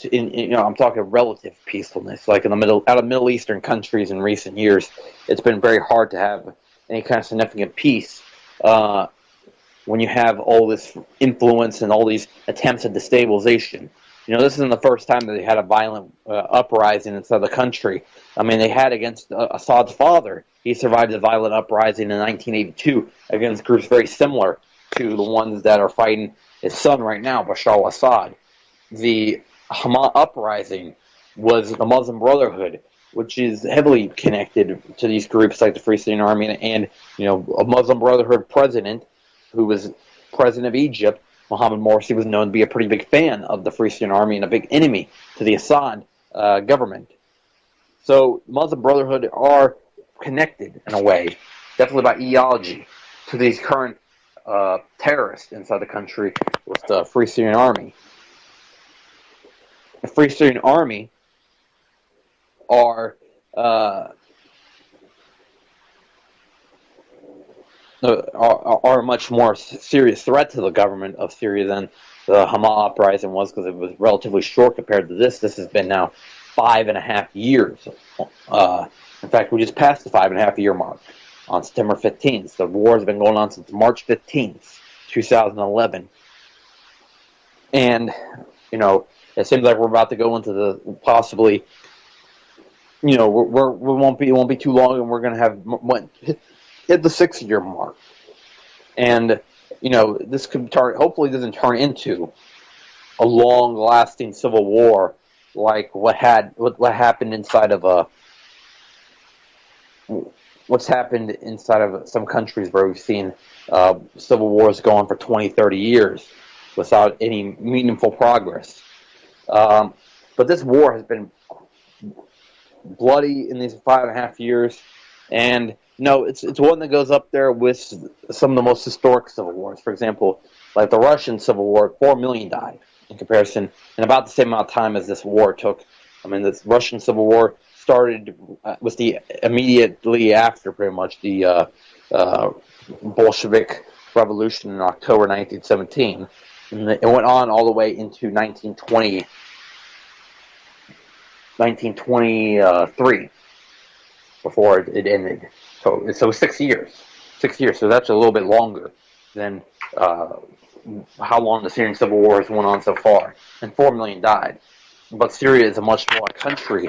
I'm talking relative peacefulness, like out of Middle Eastern countries in recent years, it's been very hard to have any kind of significant peace when you have all this influence and all these attempts at destabilization. This isn't the first time that they had a violent uprising inside the country. I mean, they had against Assad's father. He survived a violent uprising in 1982 against groups very similar to the ones that are fighting his son right now, Bashar al-Assad. The Hama uprising was the Muslim Brotherhood, which is heavily connected to these groups like the Free Syrian Army, and a Muslim Brotherhood president who was president of Egypt, Mohammed Morsi, was known to be a pretty big fan of the Free Syrian Army and a big enemy to the Assad government. So Muslim Brotherhood are connected in a way, definitely by ideology, to these current terrorists inside the country with the Free Syrian Army. The Free Syrian Army are a much more serious threat to the government of Syria than the Hama uprising was, because it was relatively short compared to this. This has been now 5.5 years. In fact, we just passed the 5.5 year mark on September 15th. The war has been going on since March 15th, 2011. And, it seems like we're about to go into the possibly, it won't be too long, and we're going to have hit the 6-year mark. And, this could hopefully doesn't turn into a long-lasting civil war like what happened inside of what's happened inside of some countries where we've seen civil wars go on for 20, 30 years without any meaningful progress. But this war has been bloody in these 5.5 years, and it's one that goes up there with some of the most historic civil wars. For example, like the Russian Civil War, 4 million died in comparison, in about the same amount of time as this war took. I mean, this Russian Civil War started with immediately after, pretty much, the Bolshevik Revolution in October 1917. And it went on all the way into 1923 before it ended. So 6 years. 6 years. So that's a little bit longer than how long the Syrian Civil War has went on so far. And 4 million died. But Syria is a much smaller country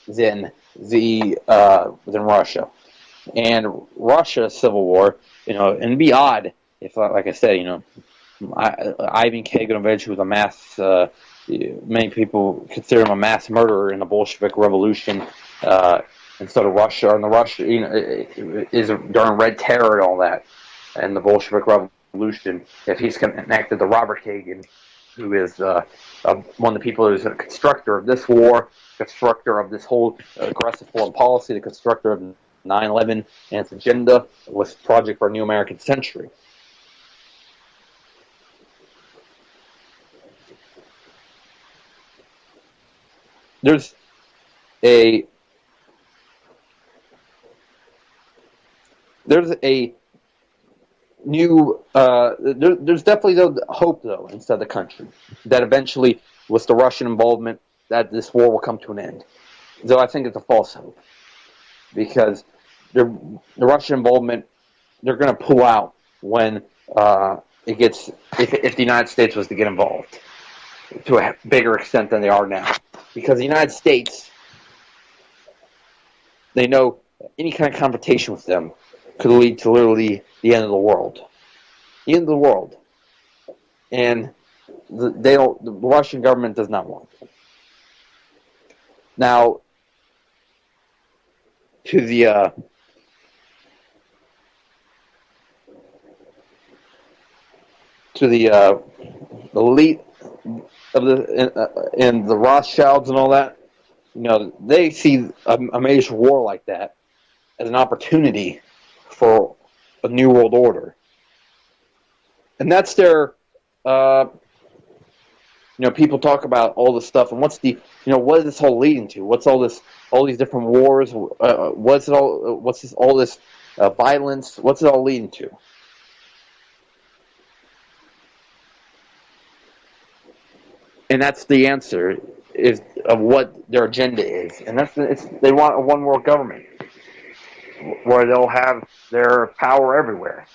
than Russia. And Russia's Civil War, and it'd be odd if, like I said, Ivan Kaganovich, who was many people consider him a mass murderer in the Bolshevik Revolution, instead of Russia, and the Russia, is during Red Terror and all that, and the Bolshevik Revolution. If he's connected to Robert Kagan, who is one of the people who's a constructor of this war, constructor of this whole aggressive foreign policy, the constructor of 9/11 and its agenda, was Project for a New American Century. There's a new there's definitely hope, though, inside the country that eventually, with the Russian involvement, that this war will come to an end. Though I think it's a false hope, because the Russian involvement, they're going to pull out when if the United States was to get involved to a bigger extent than they are now. Because the United States, they know any kind of confrontation with them could lead to literally the end of the world. The end of the world. And the Russian government does not want it. Now, to the elite of and the Rothschilds and all that, they see a major war like that as an opportunity for a new world order, and that's their. People talk about all this stuff, and what is this whole leading to? What's all these different wars? What's all this violence? What's it all leading to? And that's the answer is of what their agenda is, and they want a one world government where they'll have their power everywhere,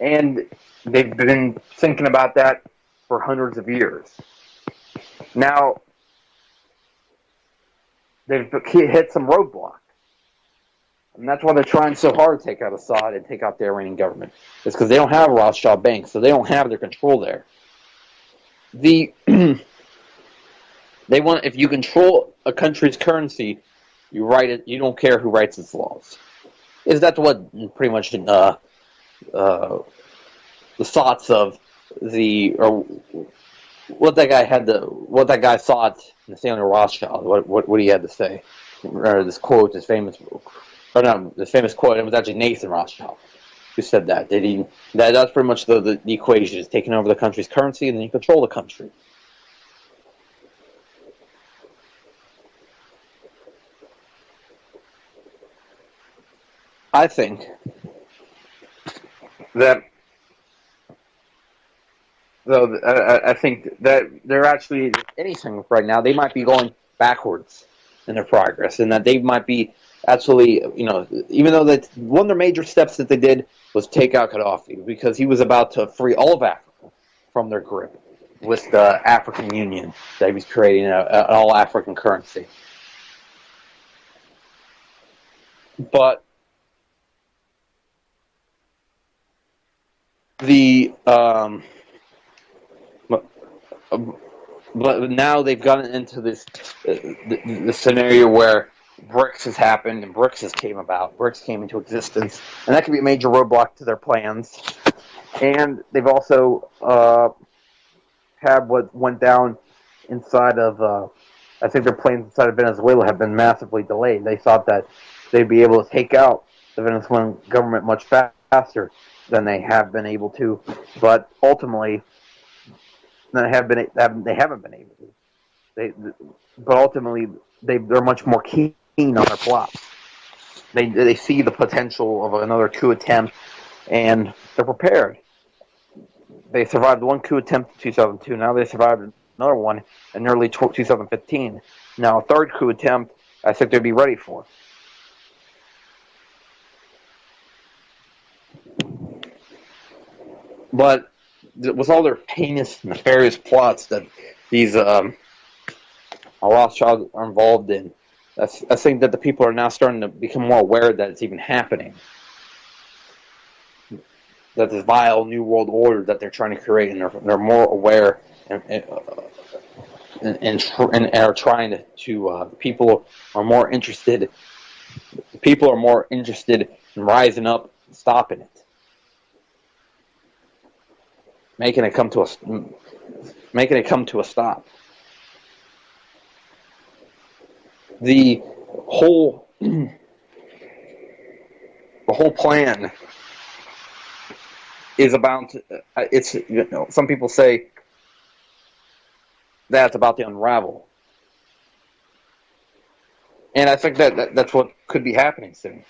and they've been thinking about that for hundreds of years. Now they've hit some roadblocks, and that's why they're trying so hard to take out Assad and take out the Iranian government. It's because they don't have a Rothschild bank, so they don't have their control there. They want, if you control a country's currency, you write it. You don't care who writes its laws. Is that what pretty much the thoughts of what that guy thought Nathaniel Rothschild? What he had to say? Or this quote, this famous quote. It was actually Nathan Rothschild who said that. That's pretty much the equation: is taking over the country's currency, and then you control the country. I think that, though, I think that they're actually, if anything right now, they might be going backwards in their progress, and that they might be actually, even though that one of their major steps that they did was take out Gaddafi, because he was about to free all of Africa from their grip with the African Union that he was creating, an all-African currency. But but now they've gotten into this the scenario where BRICS has happened and BRICS came about. BRICS came into existence, and that could be a major roadblock to their plans. And they've also had what went down inside of, I think their plans inside of Venezuela have been massively delayed. They thought that they'd be able to take out the Venezuelan government much faster than they have been able to, but ultimately they haven't been able to. But ultimately they're much more keen on their plot. They see the potential of another coup attempt, and they're prepared. They survived one coup attempt in 2002. Now they survived another one in early 2015. Now a third coup attempt, I think they'd be ready for. But with all their heinous, nefarious plots that these Rothschilds are involved in, I think that the people are now starting to become more aware that it's even happening. That this vile new world order that they're trying to create, and they're more aware and are trying to people are more interested. People are more interested in rising up and stopping it. Making it come to a stop. The whole plan is about. Some people say that it's about to unravel, and I think that's what could be happening soon.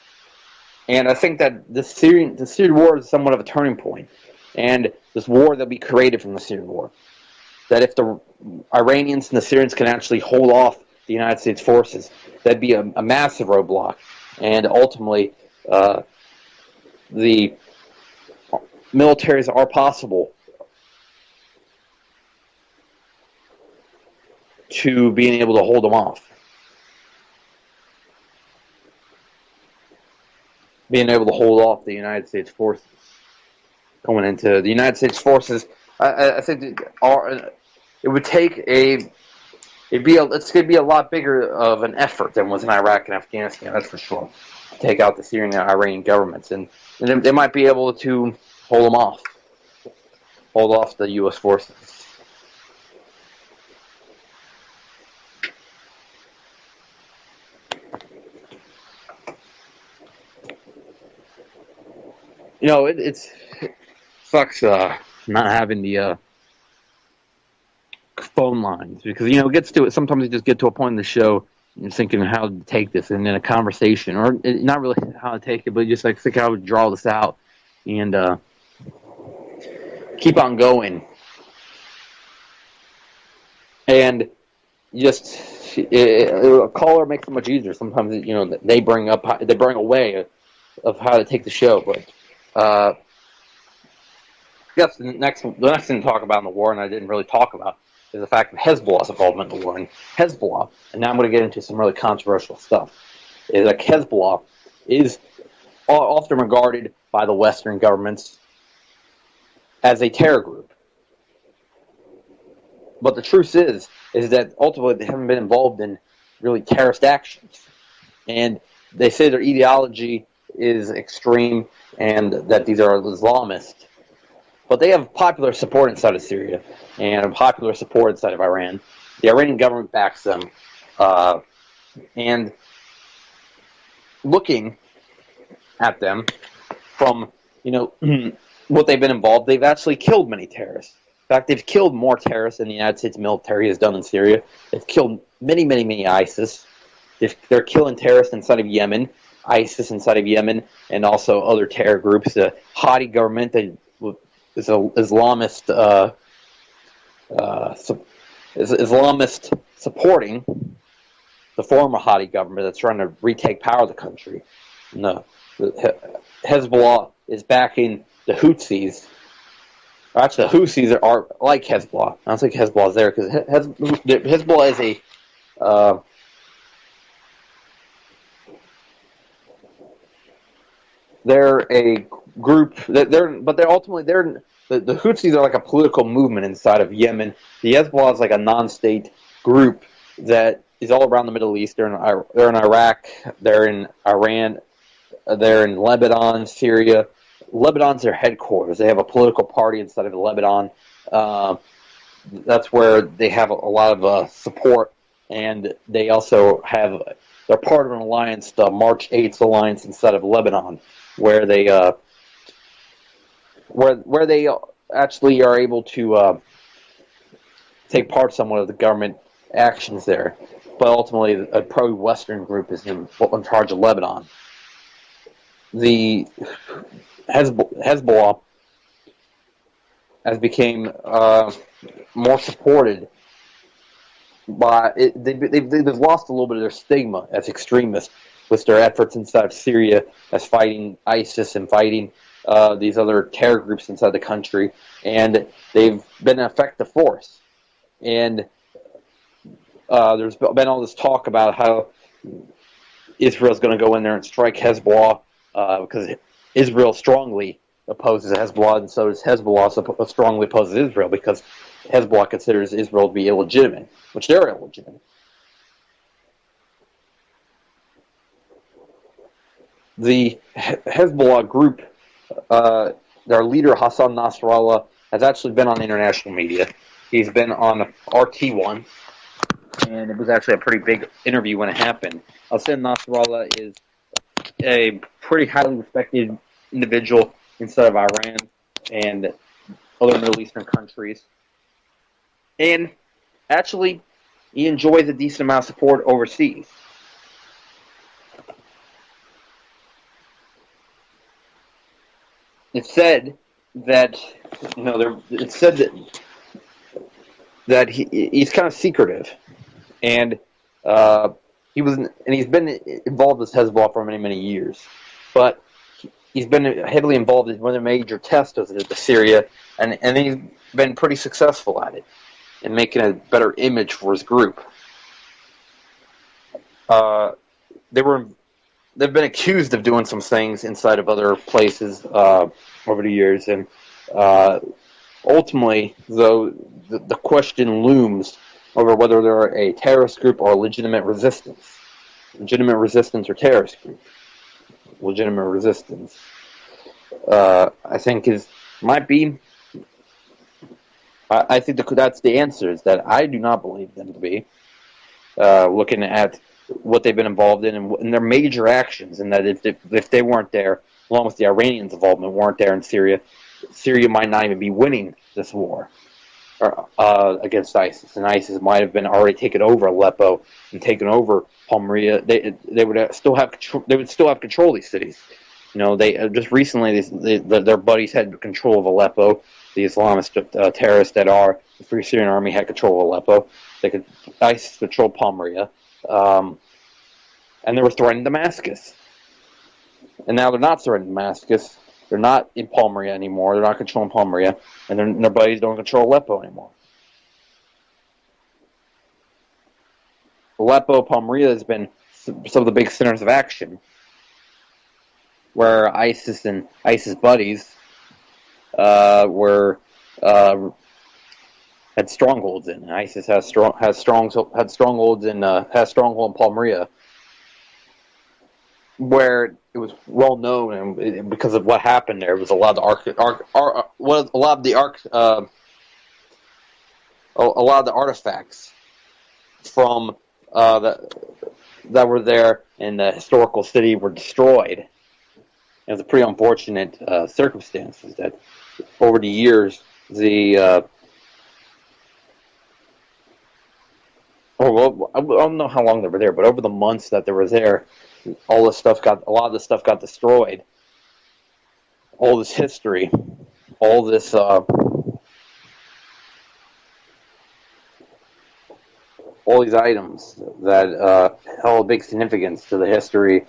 And I think that the Syrian war is somewhat of a turning point. And this war that will be created from the Syrian war, that if the Iranians and the Syrians can actually hold off the United States forces, that'd be a massive roadblock. And ultimately, the militaries are possible to being able to hold them off. Being able to hold off the United States forces. Going into the United States forces, I think it would take it's going to be a lot bigger of an effort than was in Iraq and Afghanistan, that's for sure, to take out the Syrian and Iranian governments, and they might be able to hold off the U.S. forces. It sucks not having the phone lines, because it gets to it. Sometimes you just get to a point in the show and you're thinking how to take this, and in a conversation, or not really how to take it, but just like think how I would draw this out and keep on going. And just a caller makes it much easier. Sometimes they bring a way of how to take the show. But I guess the next thing to talk about in the war, and I didn't really talk about, is the fact of Hezbollah's involvement in the war. And Hezbollah, and now I'm going to get into some really controversial stuff, is that Hezbollah is often regarded by the Western governments as a terror group. But the truth is that ultimately they haven't been involved in really terrorist actions. And they say their ideology is extreme and that these are Islamists. But they have popular support inside of Syria and popular support inside of Iran. The Iranian government backs them. And looking at them from, what they've been involved, they've actually killed many terrorists. In fact, they've killed more terrorists than the United States military has done in Syria. They've killed many, many, many ISIS. They're killing terrorists inside of Yemen, ISIS inside of Yemen, and also other terror groups. The Hadi government that is an Islamist supporting the former Hadi government that's trying to retake power of the country. No, Hezbollah is backing the Houthis. Actually, the Houthis are like Hezbollah. I don't think Hezbollah is there because Hezbollah is a they're a group that the Houthis are like a political movement inside of Yemen. The Hezbollah is like a non-state group that is all around the Middle East. They're in Iraq. They're in Iran. They're in Lebanon, Syria. Lebanon's their headquarters. They have a political party inside of Lebanon. That's where they have a lot of support, and they also they're part of an alliance, the March 8th alliance inside of Lebanon, where they actually are able to take part somewhat of the government actions there. But ultimately, a pro-Western group is in charge of Lebanon. The Hezbollah has become more supported by they've lost a little bit of their stigma as extremists with their efforts inside of Syria as fighting ISIS and fighting these other terror groups inside the country, and they've been an effective force. And there's been all this talk about how Israel's going to go in there and strike Hezbollah because Israel strongly opposes Hezbollah, and so does Hezbollah strongly opposes Israel because Hezbollah considers Israel to be illegitimate, which they're illegitimate. The Hezbollah group, their leader Hassan Nasrallah, has actually been on international media. He's been on RT1, and it was actually a pretty big interview when it happened. Hassan Nasrallah is a pretty highly respected individual inside of Iran and other Middle Eastern countries. And actually, he enjoys a decent amount of support overseas. It's said that that he's kind of secretive, and he's been involved with Hezbollah for many, many years, but he's been heavily involved in one of the major tests of Syria, and he's been pretty successful at it in making a better image for his group. They've been accused of doing some things inside of other places over the years, and ultimately, though, the question looms over whether they're a terrorist group or a legitimate resistance. Legitimate resistance or terrorist group. Legitimate resistance. I think I think that's the answer, is that I do not believe them to be. Looking at what they've been involved in and their major actions, and that if they weren't there, along with the Iranians' involvement, weren't there in Syria, Syria might not even be winning this war against ISIS, and ISIS might have been already taken over Aleppo and taken over Palmyra. They would still have control of these cities. They just recently their buddies had control of Aleppo. The Islamist terrorists that are the Free Syrian Army had control of Aleppo. ISIS controlled Palmyra, and they were threatening Damascus. And now they're not threatening Damascus. They're not in Palmyra anymore. They're not controlling Palmyra, and their buddies don't control Aleppo anymore. Aleppo, Palmyra has been some of the big centers of action, where ISIS and ISIS buddies had strongholds in. ISIS has stronghold in Palmyra, where it was well known, and because of what happened there, it was a lot of the artifacts from that were there in the historical city were destroyed. It was a pretty unfortunate circumstances that over the years I don't know how long they were there, but over the months that they were there, a lot of this stuff got destroyed. All this history, all this all these items that held big significance to the history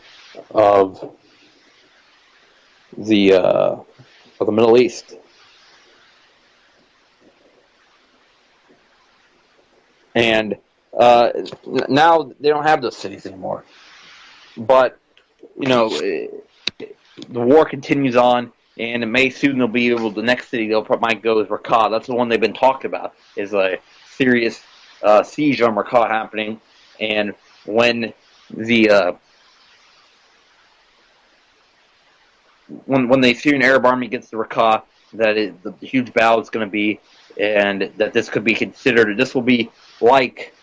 of the Middle East. And now they don't have those cities anymore. But, the war continues on, and it may soon they'll be able, the next city might go is Raqqa. That's the one they've been talking about, is a serious siege on Raqqa happening. And when the when the Syrian Arab army gets to Raqqa, the huge battle is going to be, and that this could be considered, this will be like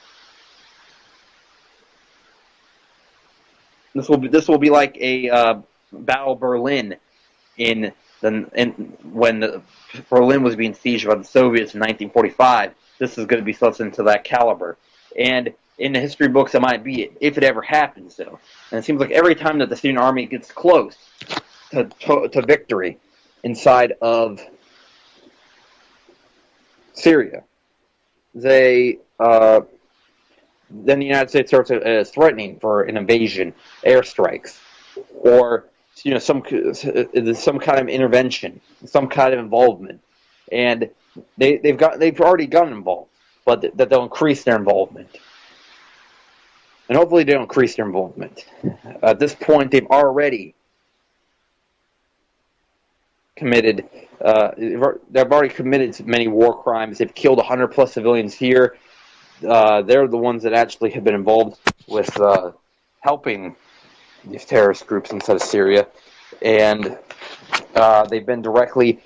this will be like a Battle of Berlin when Berlin was being sieged by the Soviets in 1945. This is going to be something to that caliber, and in the history books it might be, if it ever happens though. And it seems like every time that the Syrian army gets close to victory inside of Syria, then the United States starts threatening for an invasion, airstrikes, or some kind of intervention, some kind of involvement, and they've already gotten involved, but that they'll increase their involvement, and hopefully they'll increase their involvement. At this point, they've already committed. They've already committed many war crimes. They've killed 100 plus civilians here. They're the ones that actually have been involved with helping these terrorist groups inside of Syria, and they've been directly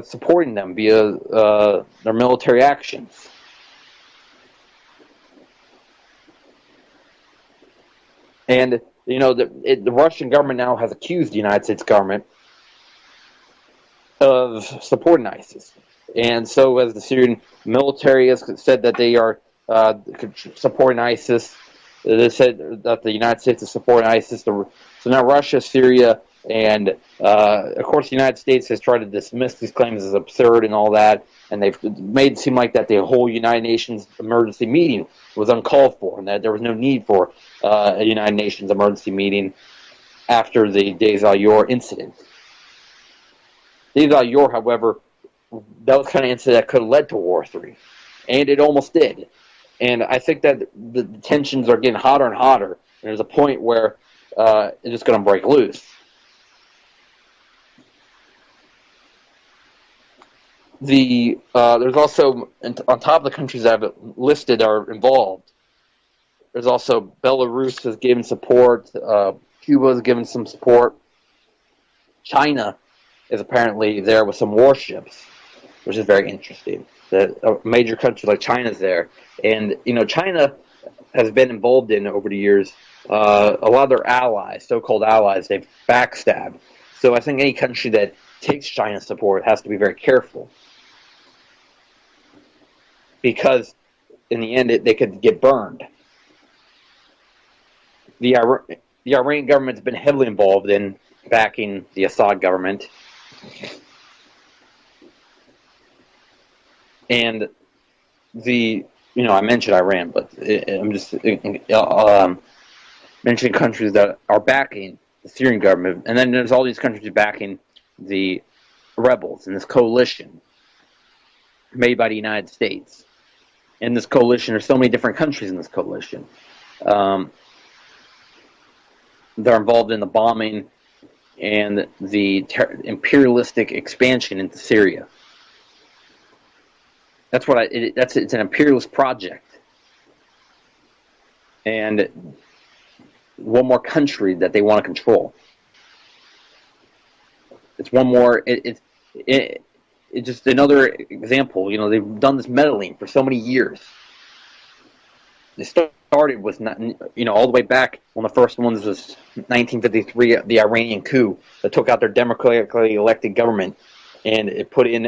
supporting them via their military actions. And the Russian government now has accused the United States government of supporting ISIS, and so as the Syrian military has said that they are supporting ISIS. They said that the United States is supporting ISIS. So now Russia, Syria, and of course the United States has tried to dismiss these claims as absurd and all that, and they've made it seem like that the whole United Nations emergency meeting was uncalled for, and that there was no need for a United Nations emergency meeting after the Deir al-Zor incident. Deir al-Zor, however, that was kind of incident that could have led to War III, and it almost did. And I think that the tensions are getting hotter and hotter, and there's a point where it's just going to break loose. There's also, on top of the countries that have listed are involved, there's also Belarus has given support, Cuba has given some support, China is apparently there with some warships, which is very interesting. That a major country like China is there, and China has been involved in over the years a lot of their allies, so-called allies, they've backstabbed. So I think any country that takes China's support has to be very careful, because in the end they could get burned. The Iranian government's been heavily involved in backing the Assad government. And the I mentioned Iran, but I'm just mentioning countries that are backing the Syrian government, and then there's all these countries backing the rebels in this coalition made by the United States. In this coalition, there's so many different countries in this coalition. They're involved in the bombing and the imperialistic expansion into Syria. That's what it's an imperialist project, and one more country that they want to control. It's one more. It's just another example. They've done this meddling for so many years. They started with all the way back when the first ones was 1953, the Iranian coup that took out their democratically elected government, and it put in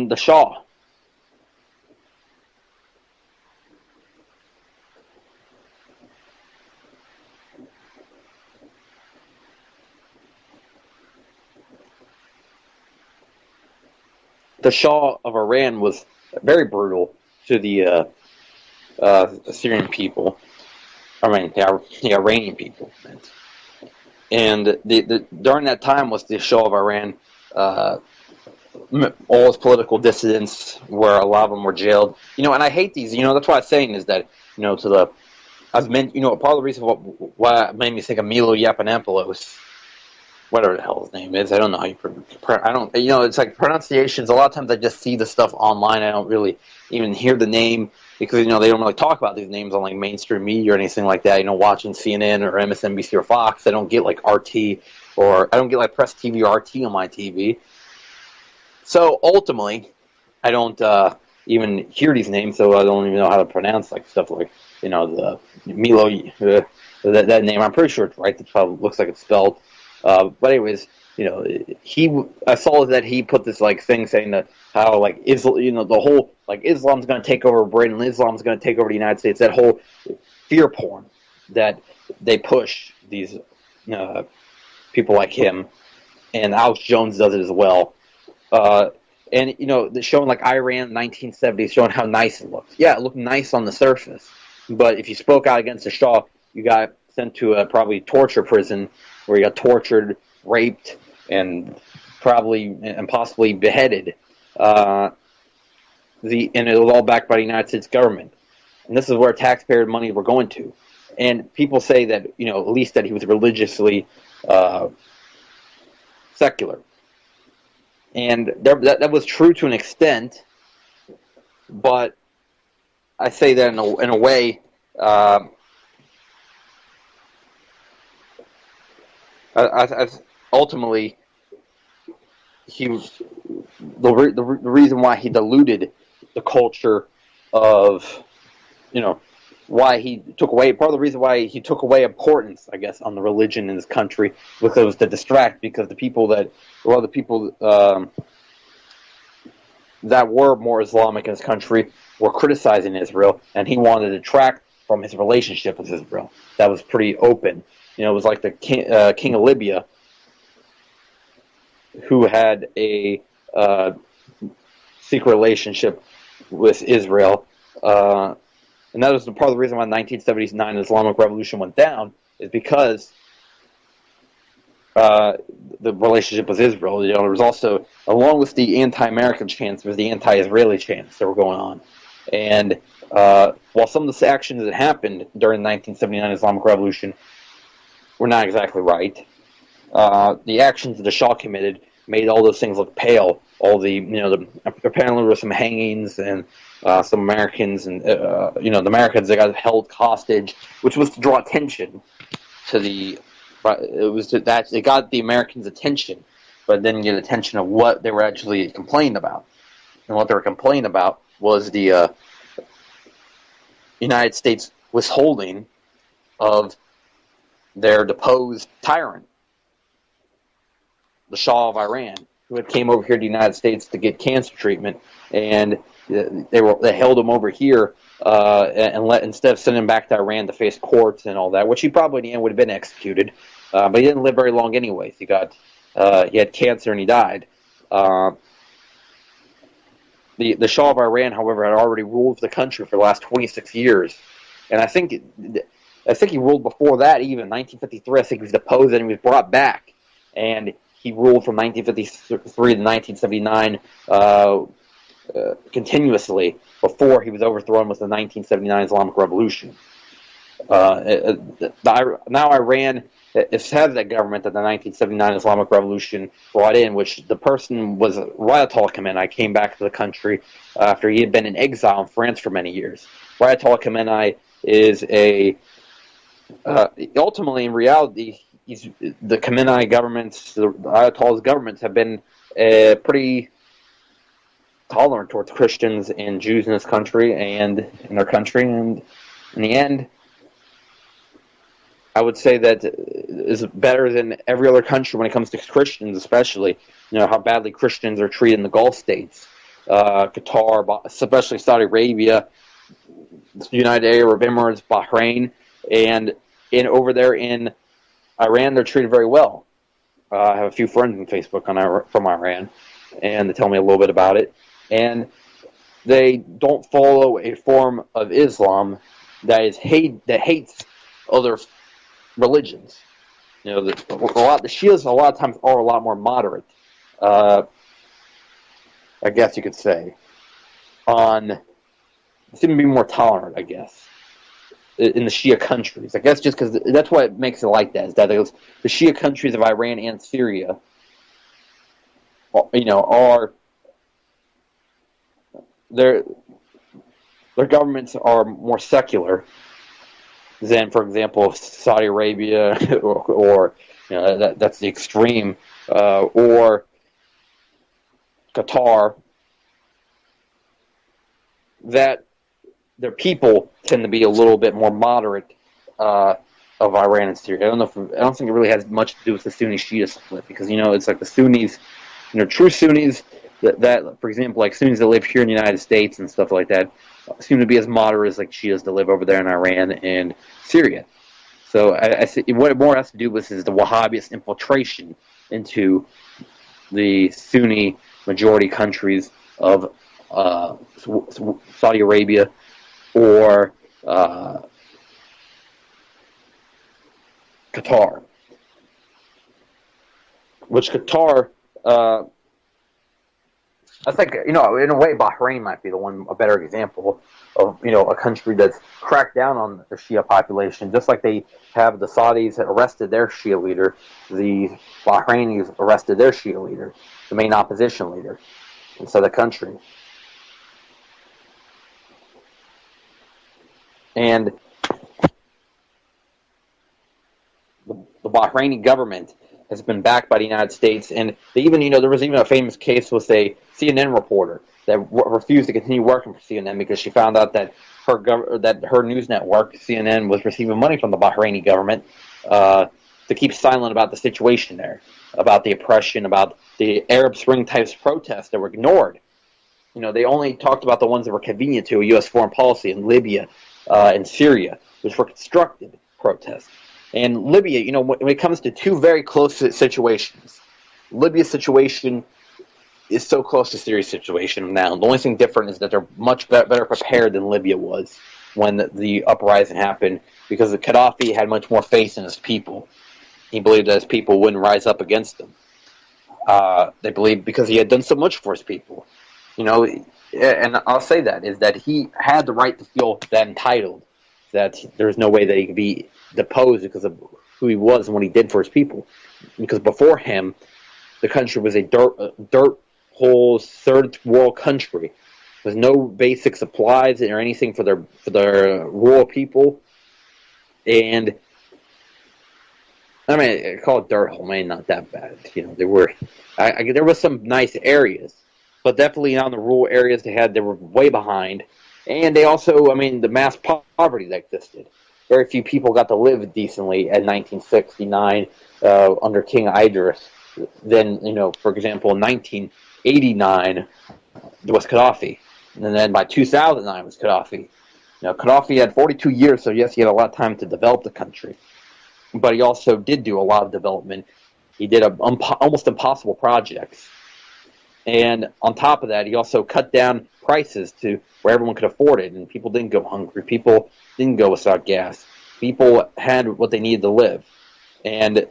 the Shah. The Shah of Iran was very brutal to the Syrian people. I mean, the Iranian people. And during that time was the Shah of Iran. All his political dissidents, where a lot of them were jailed. And I hate these. That's what I'm saying is that part of the reason why it made me think of Milo Yiannopoulos, whatever the hell his name is. I don't know how you I don't. It's like pronunciations. A lot of times I just see the stuff online. I don't really even hear the name because they don't really talk about these names on like mainstream media or anything like that. Watching CNN or MSNBC or Fox, I don't get like RT or I don't get like Press TV or RT on my TV. So ultimately, I don't even hear these names, so I don't even know how to pronounce like stuff like the Milo that name. I'm pretty sure it's right. That's how it looks like it's spelled. But anyways, I saw that he put this like thing saying that how like the whole like Islam's going to take over Britain, Islam's going to take over the United States. That whole fear porn that they push these people like him, and Alex Jones does it as well. And showing like Iran 1970s, showing how nice it looked. Yeah, it looked nice on the surface, but if you spoke out against the Shah, you got sent to a probably torture prison where you got tortured, raped, and possibly beheaded. And it was all backed by the United States government. And this is where taxpayer money were going to. And people say that at least that he was religiously secular. And that was true to an extent, but I say that in a way, ultimately, the reason why he diluted the culture of, why he took away, part of the reason why he took away importance, I guess, on the religion in this country was it was to distract, because the people that were more Islamic in this country were criticizing Israel, and he wanted to detract from his relationship with Israel. That was pretty open. It was like the king of Libya, who had a secret relationship with Israel. And that was part of the reason why the 1979 Islamic Revolution went down, is because the relationship with Israel. There was also, along with the anti-American chants, there was the anti-Israeli chants that were going on. And while some of the actions that happened during the 1979 Islamic Revolution were not exactly right, the actions that the Shah committed made all those things look pale. All the, apparently there were some hangings and some Americans, and the Americans that got held hostage, which was to draw attention to the. It got the Americans' attention, but didn't get attention of what they were actually complaining about. And what they were complaining about was the United States withholding of their deposed tyrant, the Shah of Iran, who had came over here to the United States to get cancer treatment, and they held him over here and instead of sending him back to Iran to face courts and all that, which he probably in the end would have been executed, but he didn't live very long anyways. He had cancer and he died. The Shah of Iran, however, had already ruled the country for the last 26 years, and I think he ruled before that. Even 1953, I think he was deposed and he was brought back, and he ruled from 1953 to 1979 continuously before he was overthrown with the 1979 Islamic Revolution. Now Iran has that government that the 1979 Islamic Revolution brought in, which the person was Ayatollah Khamenei. Came back to the country after he had been in exile in France for many years. Ayatollah Khamenei is ultimately, in reality, the Khamenei governments, the Ayatollah's governments have been pretty tolerant towards Christians and Jews in this country and in their country, and in the end, I would say that is better than every other country when it comes to Christians, especially. You know how badly Christians are treated in the Gulf states, Qatar, especially Saudi Arabia, the United Arab Emirates, Bahrain, and over there in Iran, they're treated very well. I have a few friends on Facebook from Iran, and they tell me a little bit about it. And they don't follow a form of Islam that hates other religions. You know, the Shias a lot of times are a lot more moderate. I guess you could say. Seem to be more tolerant, I guess, in the Shia countries. I guess just because that's what makes it like that, is that the Shia countries of Iran and Syria, you know, are their governments are more secular than, for example, Saudi Arabia or you know, that's the extreme, or Qatar. That their people tend to be a little bit more moderate of Iran and Syria. I don't think it really has much to do with the Sunni Shia split, because you know it's like the Sunnis, you know, true Sunnis that for example, like Sunnis that live here in the United States and stuff like that, seem to be as moderate as like Shias that live over there in Iran and Syria. So I see what it more has to do with is the Wahhabist infiltration into the Sunni majority countries of Saudi Arabia or Qatar. Which Qatar, I think, you know, in a way, Bahrain might be a better example of, you know, a country that's cracked down on the Shia population, just like they have the Saudis arrested their Shia leader, the Bahrainis arrested their Shia leader, the main opposition leader inside the country. And the Bahraini government has been backed by the United States, and they even, you know, there was even a famous case with a CNN reporter that refused to continue working for CNN because she found out that her news network, CNN, was receiving money from the Bahraini government to keep silent about the situation there, about the oppression, about the Arab Spring types protests that were ignored. You know, they only talked about the ones that were convenient to a U.S. foreign policy in Libya and Syria, which were constructed protests. And Libya, you know, when it comes to two very close situations, Libya's situation is so close to Syria's situation now. The only thing different is that they're much better prepared than Libya was when the uprising happened, because the Gaddafi had much more faith in his people. He believed that his people wouldn't rise up against him. They believed because he had done so much for his people. You know, and I'll say that, is that he had the right to feel that entitled, that there's no way that he could be deposed because of who he was and what he did for his people. Because before him, the country was a dirt hole, third world country with no basic supplies or anything for their rural people. And I mean, call it dirt hole, maybe not that bad. You know, there was some nice areas, but definitely on the rural areas they were way behind. And they also, I mean, the mass poverty that existed. Very few people got to live decently in 1969 under King Idris. Then, you know, for example, in 1989 there was Gaddafi, and then by 2009 was Gaddafi. Now, Gaddafi had 42 years, so yes, he had a lot of time to develop the country, but he also did do a lot of development. He did almost impossible projects, And on top of that, he also cut down prices to where everyone could afford it, and people didn't go hungry. People didn't go without gas. People had what they needed to live. And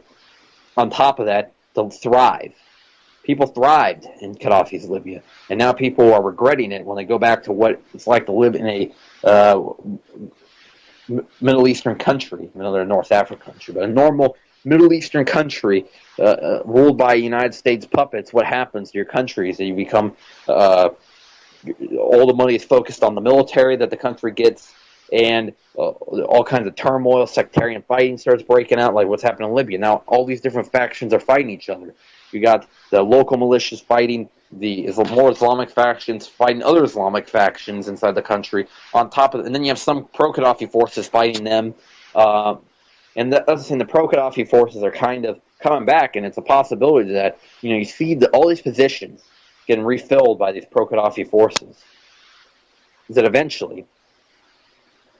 on top of that, to thrive. People thrived in Gaddafi's Libya, and now people are regretting it when they go back to what it's like to live in a Middle Eastern country, another North African country, but a normal Middle Eastern country ruled by United States puppets. What happens to your country is that you become all the money is focused on the military that the country gets, and all kinds of turmoil, sectarian fighting starts breaking out, like what's happening in Libya. Now, all these different factions are fighting each other. You got the local militias fighting the more Islamic factions fighting other Islamic factions inside the country. On top of it, and then you have some pro-Gaddafi forces fighting them. And the other thing, the pro-Gaddafi forces are kind of coming back, and it's a possibility that you see all these positions getting refilled by these pro-Gaddafi forces. That eventually,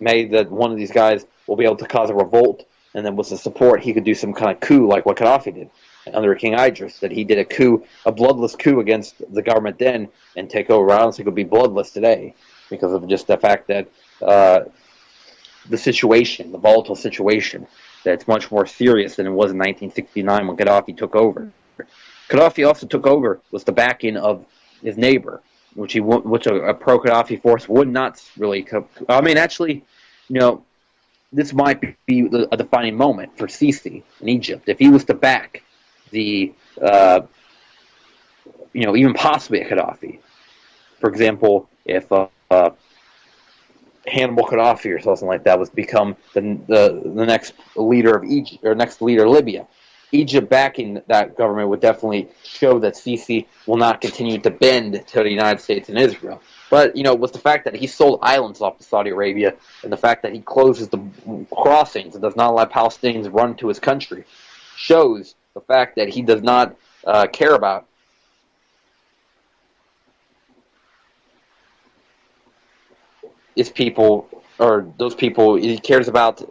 that one of these guys will be able to cause a revolt, and then with the support, he could do some kind of coup like what Gaddafi did under King Idris. That he did a coup, a bloodless coup against the government then, and take over. I don't think it would be bloodless today because of just the fact that the situation, the volatile situation, that's much more serious than it was in 1969 when Gaddafi took over. Gaddafi also took over with the backing of his neighbor, which a pro-Gaddafi force would not really. I mean, actually, this might be a defining moment for Sisi in Egypt if he was to back the, even possibly a Gaddafi. For example, if Hannibal Gaddafi or something like that was become the next leader of Egypt or next leader of Libya. Egypt backing that government would definitely show that Sisi will not continue to bend to the United States and Israel. But, with the fact that he sold islands off to Saudi Arabia and the fact that he closes the crossings and does not allow Palestinians run to his country shows the fact that he does not care about his people, or those people. He cares about.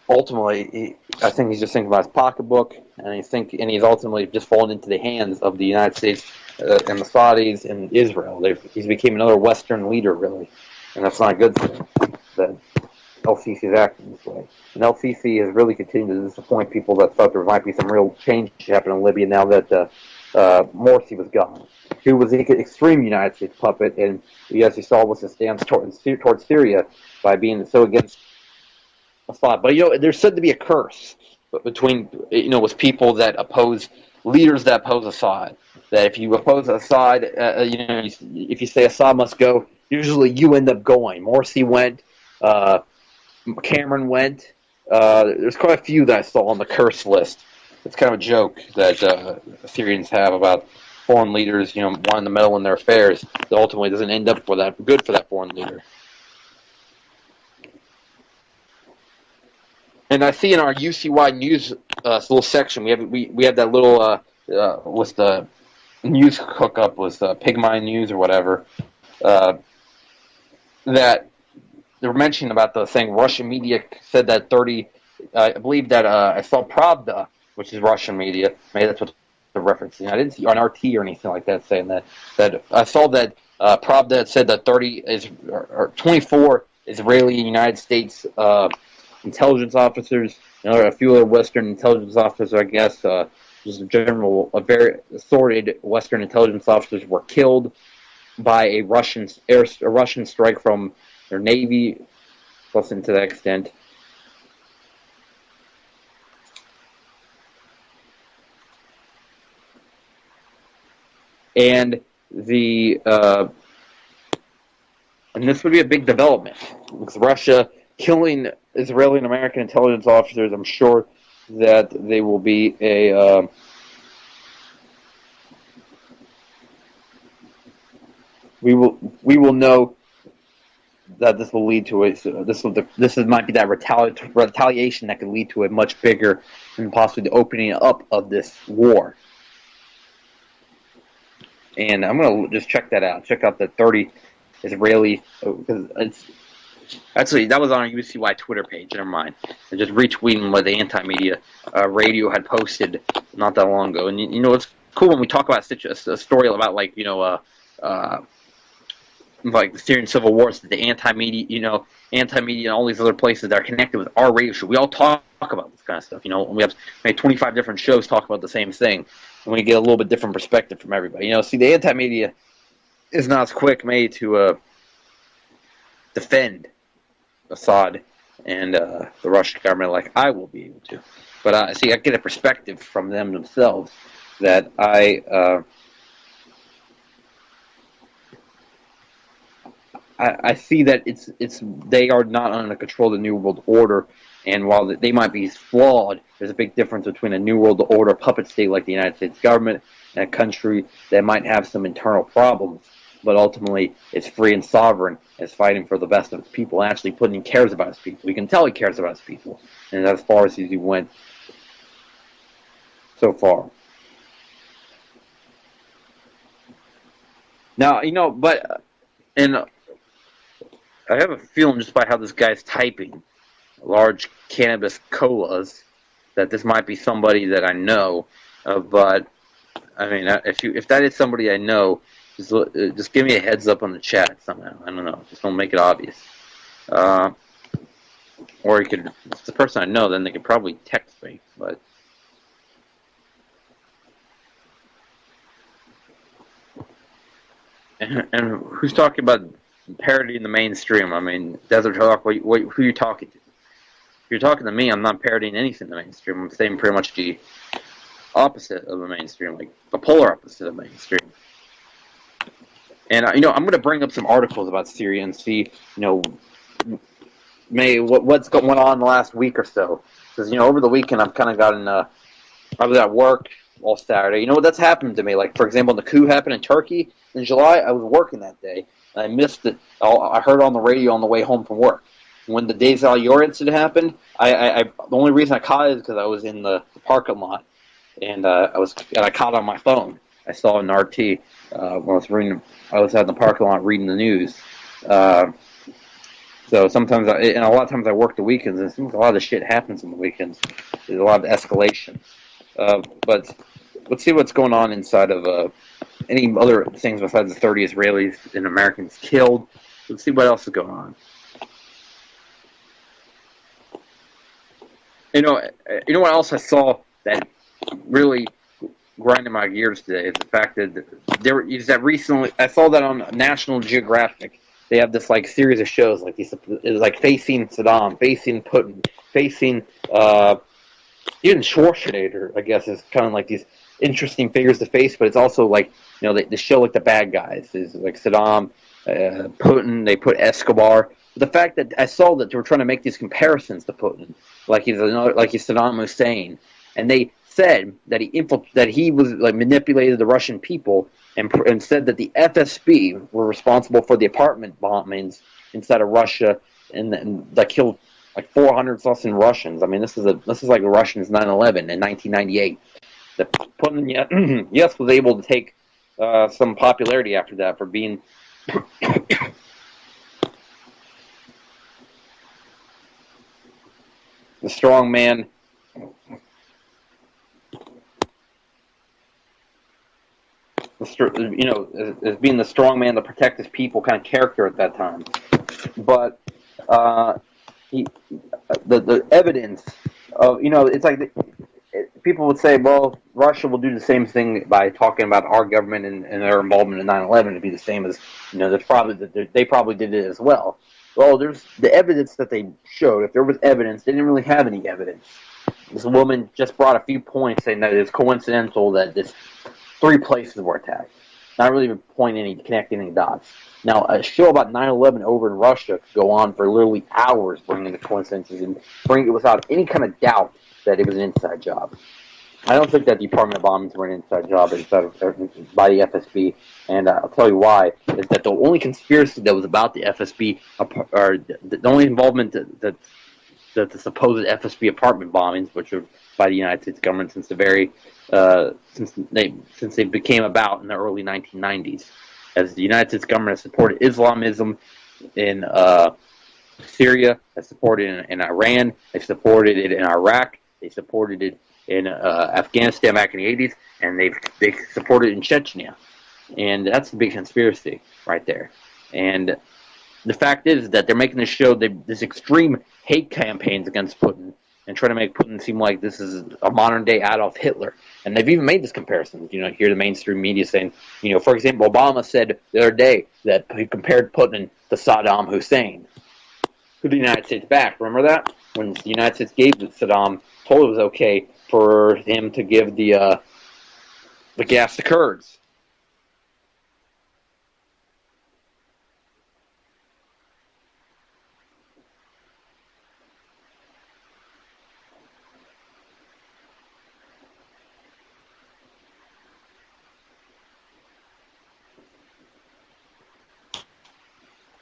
Ultimately, I think he's just thinking about his pocketbook, and he's ultimately just fallen into the hands of the United States and the Saudis and Israel. He's became another Western leader, really, and that's not a good thing. That El-Sisi is acting this way, and El-Sisi has really continued to disappoint people that thought there might be some real change happening in Libya now that Morsi was gone. He was an extreme United States puppet, and as you saw, was his stance towards Syria by being so against Assad. But there's said to be a curse between with people that oppose leaders that oppose Assad. That if you oppose Assad, if you say Assad must go, usually you end up going. Morsi went, Cameron went. There's quite a few that I saw on the curse list. It's kind of a joke that Syrians have about foreign leaders, wanting to meddle in their affairs. That ultimately doesn't end up good for that foreign leader. And I see in our UCY news little section, we have that little with the news hookup with Pigmine News or whatever, that they were mentioning about the thing. Russian media said that I believe that I saw Pravda, which is Russian media. Maybe that's what they're referencing. I didn't see on RT or anything like that saying that. That I saw that Pravda said that 24 Israeli and United States intelligence officers, a few other Western intelligence officers, I guess, just in general, a very assorted Western intelligence officers were killed by a Russian strike from their Navy, plus to that extent. And and this would be a big development because Russia killing Israeli and American intelligence officers. I'm sure that they will be we will know that this will lead to this might be that retaliation that could lead to a much bigger and possibly the opening up of this war. And I'm going to just check that out. Check out the 30 Israeli, because Actually, that was on our UCY Twitter page. Never mind. I'm just retweeting what the Anti-Media Radio had posted not that long ago. And you know, it's cool when we talk about a story about like the Syrian civil wars, that the Anti-Media and all these other places that are connected with our radio show. We all talk about this kind of stuff. You know, we have maybe 25 different shows talk about the same thing, and we get a little bit different perspective from everybody. You know, see, the Anti-Media is not as quick made to defend Assad and the Russian government like I will be able to. But see, I get a perspective from them themselves that I see that they are not under control of the New World Order, and while they might be flawed, there's a big difference between a New World Order puppet state like the United States government and a country that might have some internal problems, but ultimately it's free and sovereign, and it's fighting for the best of its people, and actually cares about its people. You can tell he cares about its people, and as far as he went so far. Now, and I have a feeling just by how this guy's typing large cannabis colas that this might be somebody that I know. But I mean, if that is somebody I know, just give me a heads up on the chat somehow. I don't know. Just don't make it obvious. Or you could, if it's the person I know, then they could probably text me. But and who's talking about parody in the mainstream? I mean, Desert Hawk, who are you talking to? If you're talking to me, I'm not parodying anything in the mainstream. I'm saying pretty much the opposite of the mainstream, like the polar opposite of the mainstream. And I'm going to bring up some articles about Syria and see, what's going on the last week or so. Because over the weekend I've kind of gotten, I was at work all Saturday. You know what that's happened to me? Like, for example, when the coup happened in Turkey in July, I was working that day. And I missed it. I heard it on the radio on the way home from work. When the Deis al-Yor incident happened, the only reason I caught it is because I was in the parking lot, and I caught it on my phone. I saw it in RT when I was out in the parking lot reading the news. So sometimes, and a lot of times I work the weekends, and it seems a lot of shit happens on the weekends. There's a lot of escalation. But let's see what's going on inside of any other things besides the 30 Israelis and Americans killed. Let's see what else is going on. You know what else I saw that really grinding my gears today is the fact that recently I saw that on National Geographic. They have this like series of shows like these, like facing Saddam, facing Putin, facing even Schwarzenegger. I guess is kind of like these interesting figures to face, but it's also like they show like the bad guys is like Saddam, Putin. They put Escobar. The fact that I saw that they were trying to make these comparisons to Putin, like he's Saddam Hussein, and they said that he was like manipulated the Russian people and said that the FSB were responsible for the apartment bombings inside of Russia and that killed like 400 something Russians. I mean, this is like the Russians 9/11 in 1998. That Putin, yes, was able to take some popularity after that for being the strong man. As being the strong man to protect his people kind of character at that time. But the evidence of, it's like people would say, well, Russia will do the same thing by talking about our government and their involvement in 9/11 to be the same as, they probably did it as well. Well, there's the evidence that they showed. If there was evidence, they didn't really have any evidence. This woman just brought a few points saying that it's coincidental that this 3 places were attacked. Not really connecting any dots. Now, a show about 9/11 over in Russia could go on for literally hours, bringing the coincidences and bring it without any kind of doubt that it was an inside job. I don't think that the apartment bombings were an inside job by the FSB, and I'll tell you why. Is that the only conspiracy that was about the FSB, or the only involvement that the supposed FSB apartment bombings, which were by the United States government since they became about in the early 1990s, as the United States government has supported Islamism in Syria, they supported it in Iran, they supported it in Iraq, they supported it in Afghanistan back in the 80s, and they supported it in Chechnya. And that's a big conspiracy right there. And the fact is that they're making this show, this extreme hate campaigns against Putin and trying to make Putin seem like this is a modern-day Adolf Hitler. And they've even made this comparison. You hear the mainstream media saying, for example, Obama said the other day that he compared Putin to Saddam Hussein, who the United States backed. Remember that? When the United States gave Saddam, told it was okay for him to give the gas to Kurds.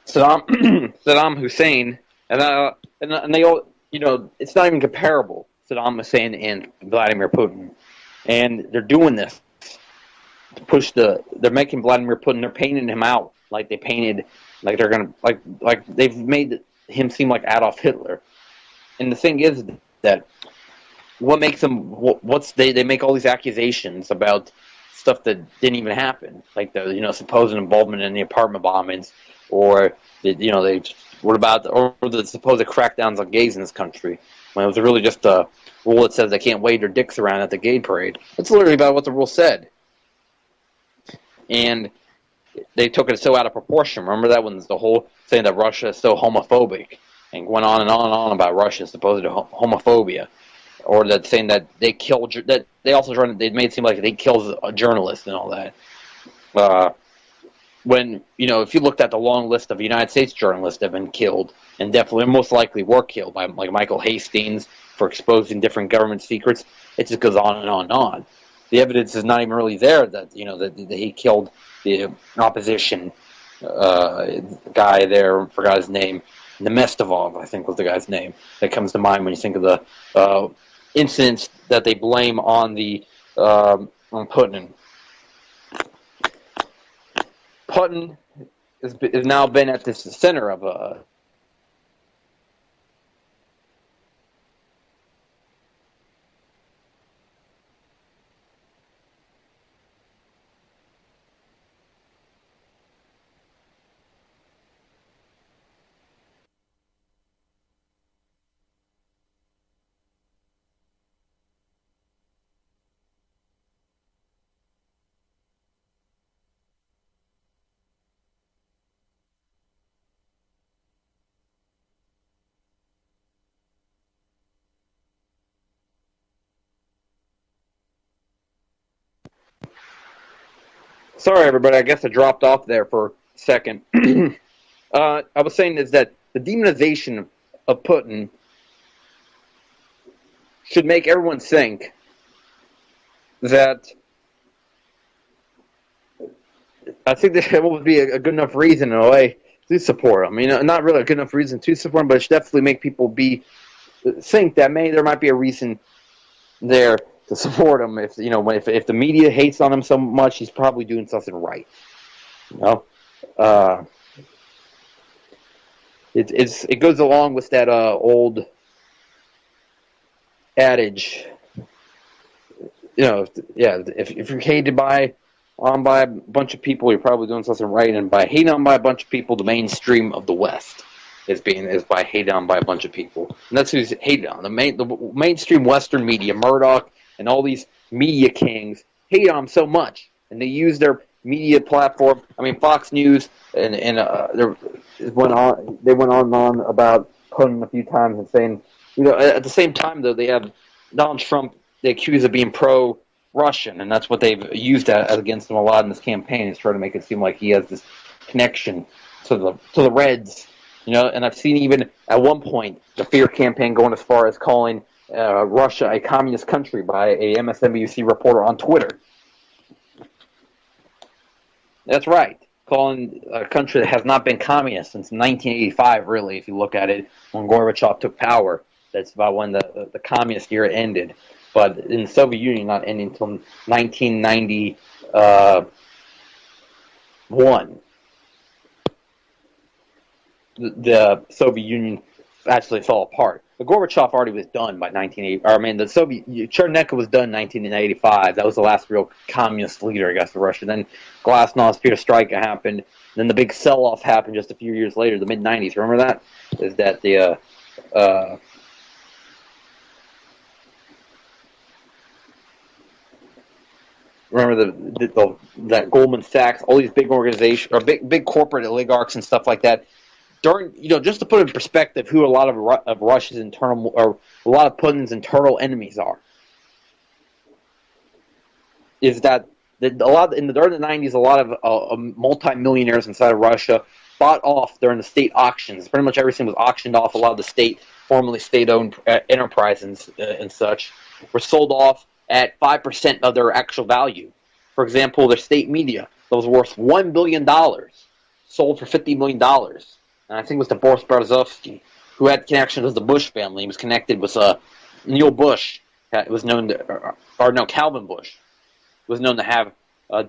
Saddam Hussein, and they all, it's not even comparable. Saddam Hussein and Vladimir Putin, and they're doing this to push they're making Vladimir Putin. They're painting him out like they painted, like they're gonna like they've made him seem like Adolf Hitler. And the thing is that what makes them they make all these accusations about stuff that didn't even happen, like the supposed involvement in the apartment bombings, or what about the supposed crackdowns on gays in this country, when it was really just a rule that says they can't wave their dicks around at the gay parade. That's literally about what the rule said, and they took it so out of proportion. Remember that when the whole saying that Russia is so homophobic, and went on and on and on about Russia's supposed homophobia, or that saying that they killed, that they also they made it seem like they killed a journalist and all that. When, if you looked at the long list of United States journalists that have been killed, and definitely most likely were killed by, like, Michael Hastings for exposing different government secrets, it just goes on and on and on. The evidence is not even really there that, that he killed the opposition guy there, forgot his name, Nemestovov, I think was the guy's name, that comes to mind when you think of the incidents that they blame on on Putin. Putin has now been at the center of a Sorry, everybody. I guess I dropped off there for a second. I was saying is that the demonization of Putin should make everyone think that I think that would be a good enough reason in a way to support him. Not really a good enough reason to support him, but it should definitely make people think that there might be a reason there to support him. If if the media hates on him so much, he's probably doing something right. It goes along with that old adage. If you're hated by a bunch of people, you're probably doing something right. And by hating on by a bunch of people, the mainstream of the West is by hated on by a bunch of people, and that's who's hated on. The mainstream Western media, Murdoch, and all these media kings hate on him so much, and they use their media platform. Fox News and they went on and on about Putin a few times and saying, at the same time though, they have Donald Trump. They accuse of being pro-Russian, and that's what they've used against him a lot in this campaign. Is trying to make it seem like he has this connection to the Reds. And I've seen even at one point the fear campaign going as far as calling Russia a communist country by a MSNBC reporter on Twitter. That's right, calling a country that has not been communist since 1985, really, if you look at it, when Gorbachev took power. That's about when the communist era ended. But in the Soviet Union, not ending until 1991. the Soviet Union actually fell apart. The Gorbachev already was done by 1980. Or I mean, the Soviet Chernenko was done in 1985. That was the last real communist leader, I guess, of Russia. Then Glasnost, Perestroika happened. Then the big sell-off happened just a few years later, the mid 90s. Remember that? Is that the remember that Goldman Sachs, all these big organizations or big corporate oligarchs and stuff like that. During, just to put in perspective, who a lot of Russia's internal or a lot of Putin's internal enemies are, is that a lot during the 90s, a lot of multi-millionaires inside of Russia bought off during the state auctions. Pretty much everything was auctioned off. A lot of the formerly state-owned enterprises and such were sold off at 5% of their actual value. For example, their state media that was worth $1 billion sold for $50 million. And I think it was to Boris Berezovsky, who had connections with the Bush family. He was connected with Neil Bush. It was known to, or no, Calvin Bush was known to have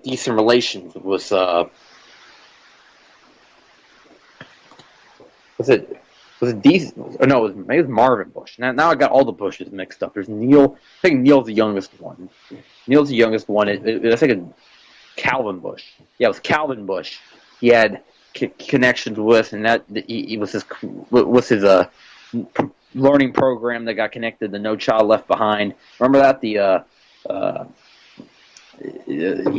decent relations with was it decent? Or no, maybe it was Marvin Bush. Now I got all the Bushes mixed up. There's Neil. I think Neil's the youngest one. Neil's the youngest one. I think it's Calvin Bush. Yeah, it was Calvin Bush. He had connections with, and that he was his learning program that got connected to No Child Left Behind. Remember that he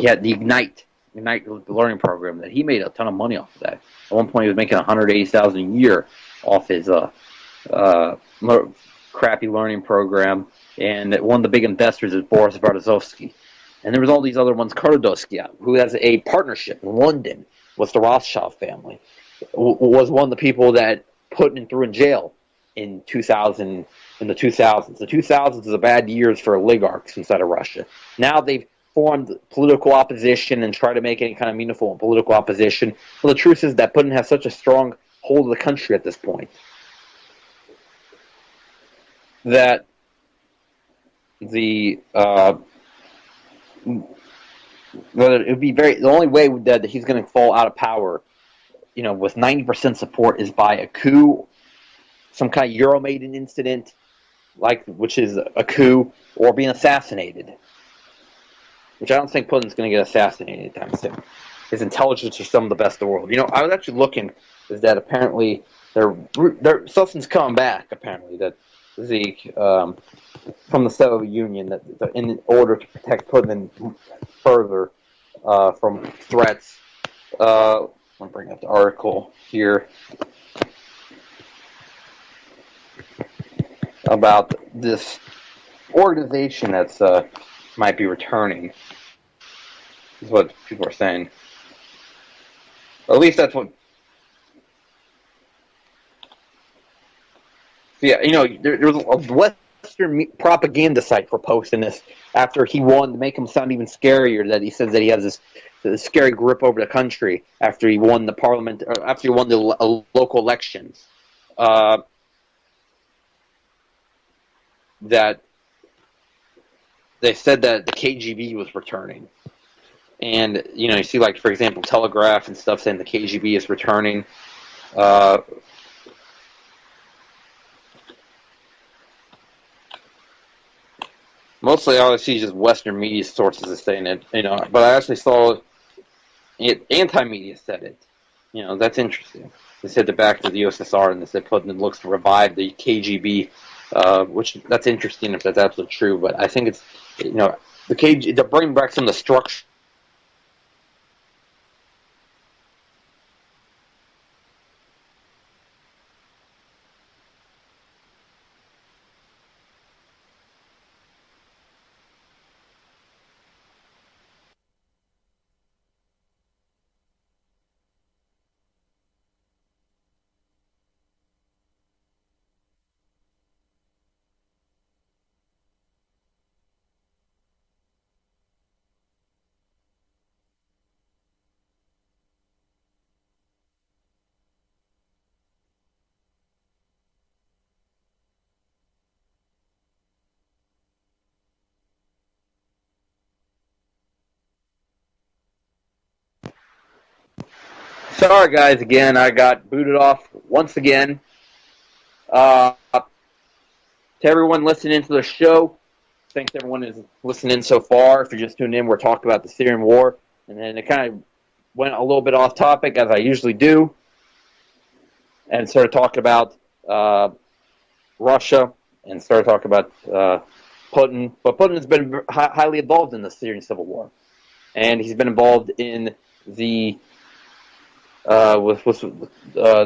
had the Ignite learning program that he made a ton of money off of that. At one point, he was making $180,000 a year off his crappy learning program, and one of the big investors is Boris Berezovsky. And there was all these other ones, Khodorkovsky, who has a partnership in London with the Rothschild family, was one of the people that Putin threw in jail in 2000. In the 2000s, the 2000s is a bad years for oligarchs inside of Russia. Now they've formed political opposition and try to make any kind of meaningful political opposition. Well, the truth is that Putin has such a strong hold of the country at this point that the it would be the only way that he's going to fall out of power, with 90% support, is by a coup, some kind of Euromaidan incident, which is a coup, or being assassinated. Which I don't think Putin's going to get assassinated anytime soon. His intelligence is some of the best in the world. I was actually looking, is that apparently something's coming back. Apparently that from the Soviet Union, that in order to protect Putin further from threats. I'm going to bring up the article here about this organization that's might be returning. Is what people are saying. Or at least that's what. Yeah, there was a Western propaganda site for posting this after he won, to make him sound even scarier. That he says that he has this scary grip over the country after he won the parliament, or after he won the local elections. That they said that the KGB was returning. And, you see, for example, Telegraph and stuff saying the KGB is returning. Mostly all I see is just Western media sources are saying it, but I actually saw anti-media said it. That's interesting. They said they're back to the USSR, and they said Putin looks to revive the KGB, which that's interesting if that's absolutely true, but I think it's, the KGB, they're bringing back some of the structure Sorry, guys. Again, I got booted off once again. To everyone listening to the show, thanks everyone who's listening so far. If you're just tuning in, we're talking about the Syrian war, and then it kind of went a little bit off topic, as I usually do, and started talking about Russia, and started talking about Putin. But Putin has been highly involved in the Syrian civil war, and he's been involved in the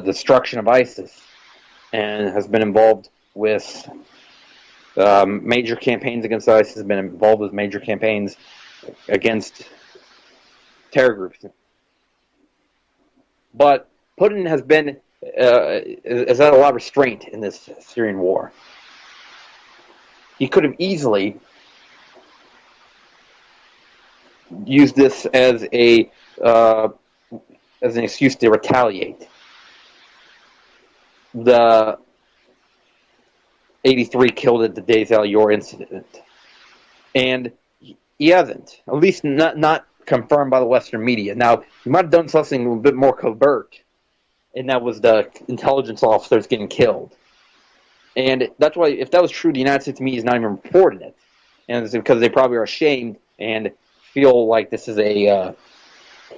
destruction of ISIS, and has been involved with major campaigns against ISIS, has been involved with major campaigns against terror groups. But Putin has had a lot of restraint in this Syrian war. He could have easily used this as an excuse to retaliate. The 83 killed at the Deir al-Yor incident, and he hasn't. At least not confirmed by the Western media. Now, he might have done something a bit more covert, and that was the intelligence officers getting killed. And that's why, if that was true, the United States media is not even reporting it, and it's because they probably are ashamed and feel like this is a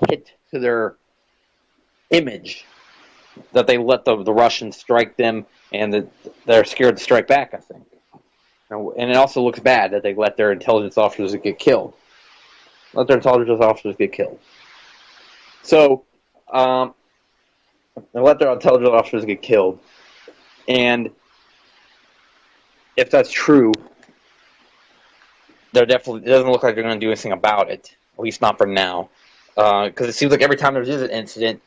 hit to their image, that they let the Russians strike them, and that they're scared to strike back, I think. And it also looks bad that they let their intelligence officers get killed. Let their intelligence officers get killed. So, they let their intelligence officers get killed. And if that's true, it doesn't look like they're going to do anything about it. At least not for now. Because it seems like every time there is an incident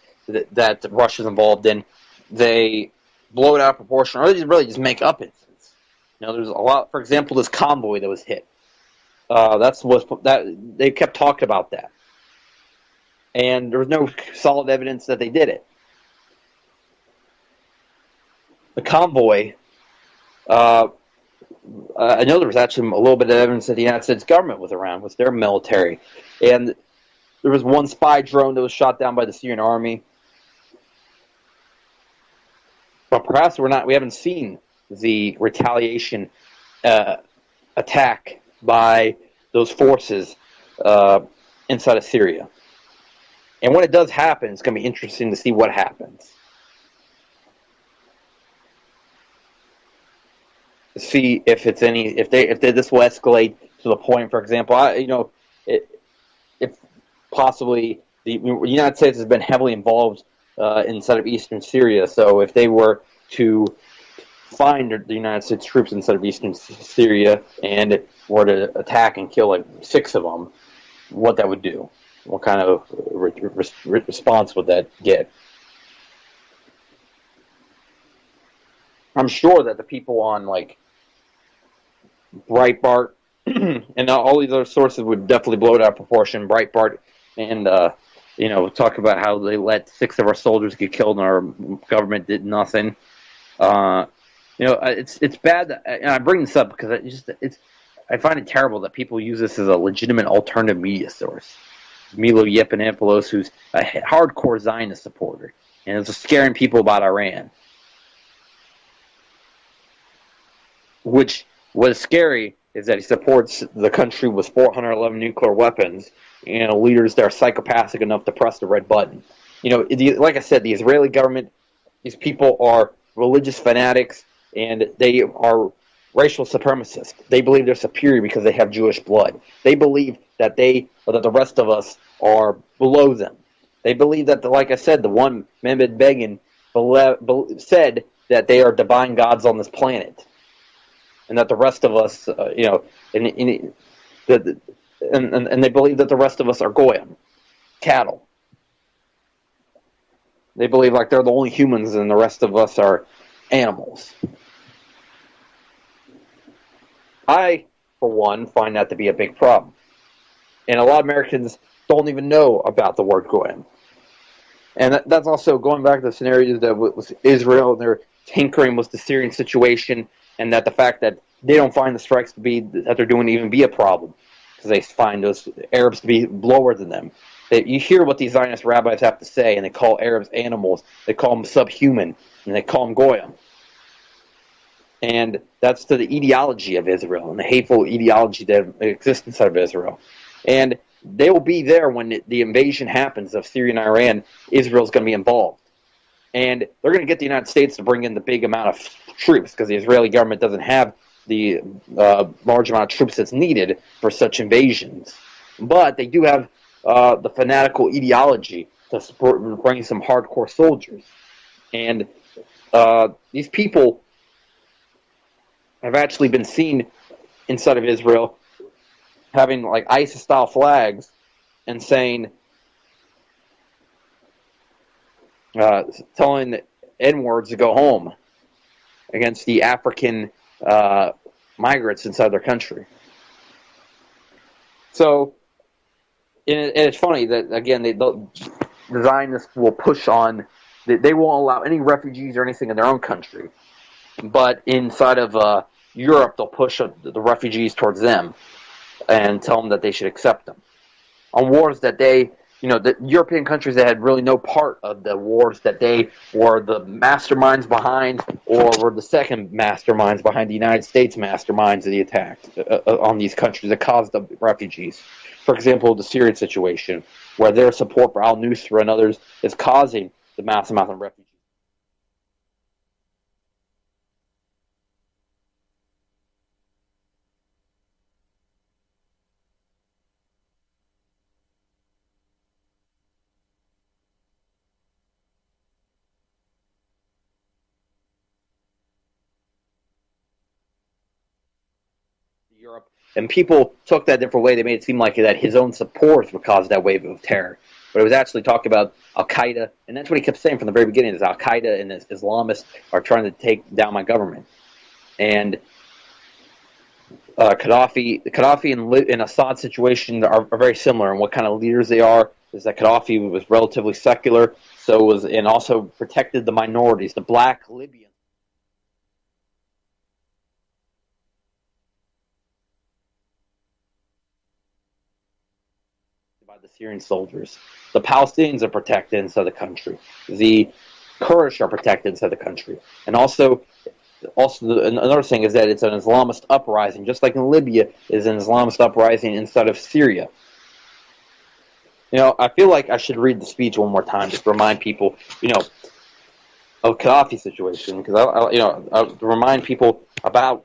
that Russia's involved in, they blow it out of proportion, or they just make up incidents. There's a lot. For example, this convoy that was hit. They kept talking about that, and there was no solid evidence that they did it. The convoy. I know there was actually a little bit of evidence that the United States government was around with their military, and there was one spy drone that was shot down by the Syrian army. But perhaps we haven't seen the retaliation attack by those forces inside of Syria. And when it does happen, it's going to be interesting to see what happens. See if this will escalate to the point, for example, if possibly the United States has been heavily involved inside of eastern Syria. So if they were to find the United States troops inside of eastern Syria and were to attack and kill like 6 of them, what that would do? What kind of response would that get? I'm sure that the people on like Breitbart and all these other sources would definitely blow it out of proportion. Breitbart and talk about how they let 6 of our soldiers get killed and our government did nothing. It's bad that, and I bring this up because I find it terrible that people use this as a legitimate alternative media source. Milo Yiannopoulos, who's a hardcore Zionist supporter, and is scaring people about Iran. Which, what is scary is that he supports the country with 411 nuclear weapons, leaders that are psychopathic enough to press the red button. Like I said, the Israeli government, these people are religious fanatics, and they are racial supremacists. They believe they're superior because they have Jewish blood. They believe that the rest of us are below them. They believe that, like I said, the one Mehmed Begin said that they are divine gods on this planet, and that the rest of us, and they believe that the rest of us are goyim, cattle. They believe like they're the only humans and the rest of us are animals. I, for one, find that to be a big problem. And a lot of Americans don't even know about the word goyim. And that's also going back to the scenarios that with Israel and their tinkering with the Syrian situation, and that the fact that they don't find the strikes that they're doing to even be a problem, because they find those Arabs to be lower than them. You hear what these Zionist rabbis have to say, and they call Arabs animals. They call them subhuman, and they call them goyim. And that's to the ideology of Israel and the hateful ideology that exists inside of Israel. And they will be there when the invasion happens of Syria and Iran. Israel's going to be involved. And they're going to get the United States to bring in the big amount of troops because the Israeli government doesn't have the large amount of troops that's needed for such invasions. But they do have the fanatical ideology to support bringing some hardcore soldiers. And these people have actually been seen inside of Israel having like ISIS-style flags and saying, telling the N-words to go home against the African migrants inside their country. So, and it's funny that, again, the Zionists will push on, they won't allow any refugees or anything in their own country. But inside of Europe, they'll push the refugees towards them and tell them that they should accept them. On wars that the European countries that had really no part of the wars that they were the masterminds behind, or were the second masterminds behind the United States masterminds of the attack on these countries that caused the refugees. For example, the Syrian situation, where their support for al-Nusra and others is causing the mass amount of refugees. Europe, and people took that a different way. They made it seem like that his own support would cause that wave of terror, but it was actually talking about Al Qaeda, and that's what he kept saying from the very beginning: is Al Qaeda and the Islamists are trying to take down my government. And Gaddafi and Assad situation are very similar, and what kind of leaders they are is that Gaddafi was relatively secular, and also protected the minorities, the black Libyans. By the Syrian soldiers. The Palestinians are protected inside the country. The Kurdish are protected inside the country. And also another thing is that it's an Islamist uprising, just like in Libya is an Islamist uprising inside of Syria. I feel like I should read the speech one more time just to remind people, of Gaddafi's situation, because I remind people about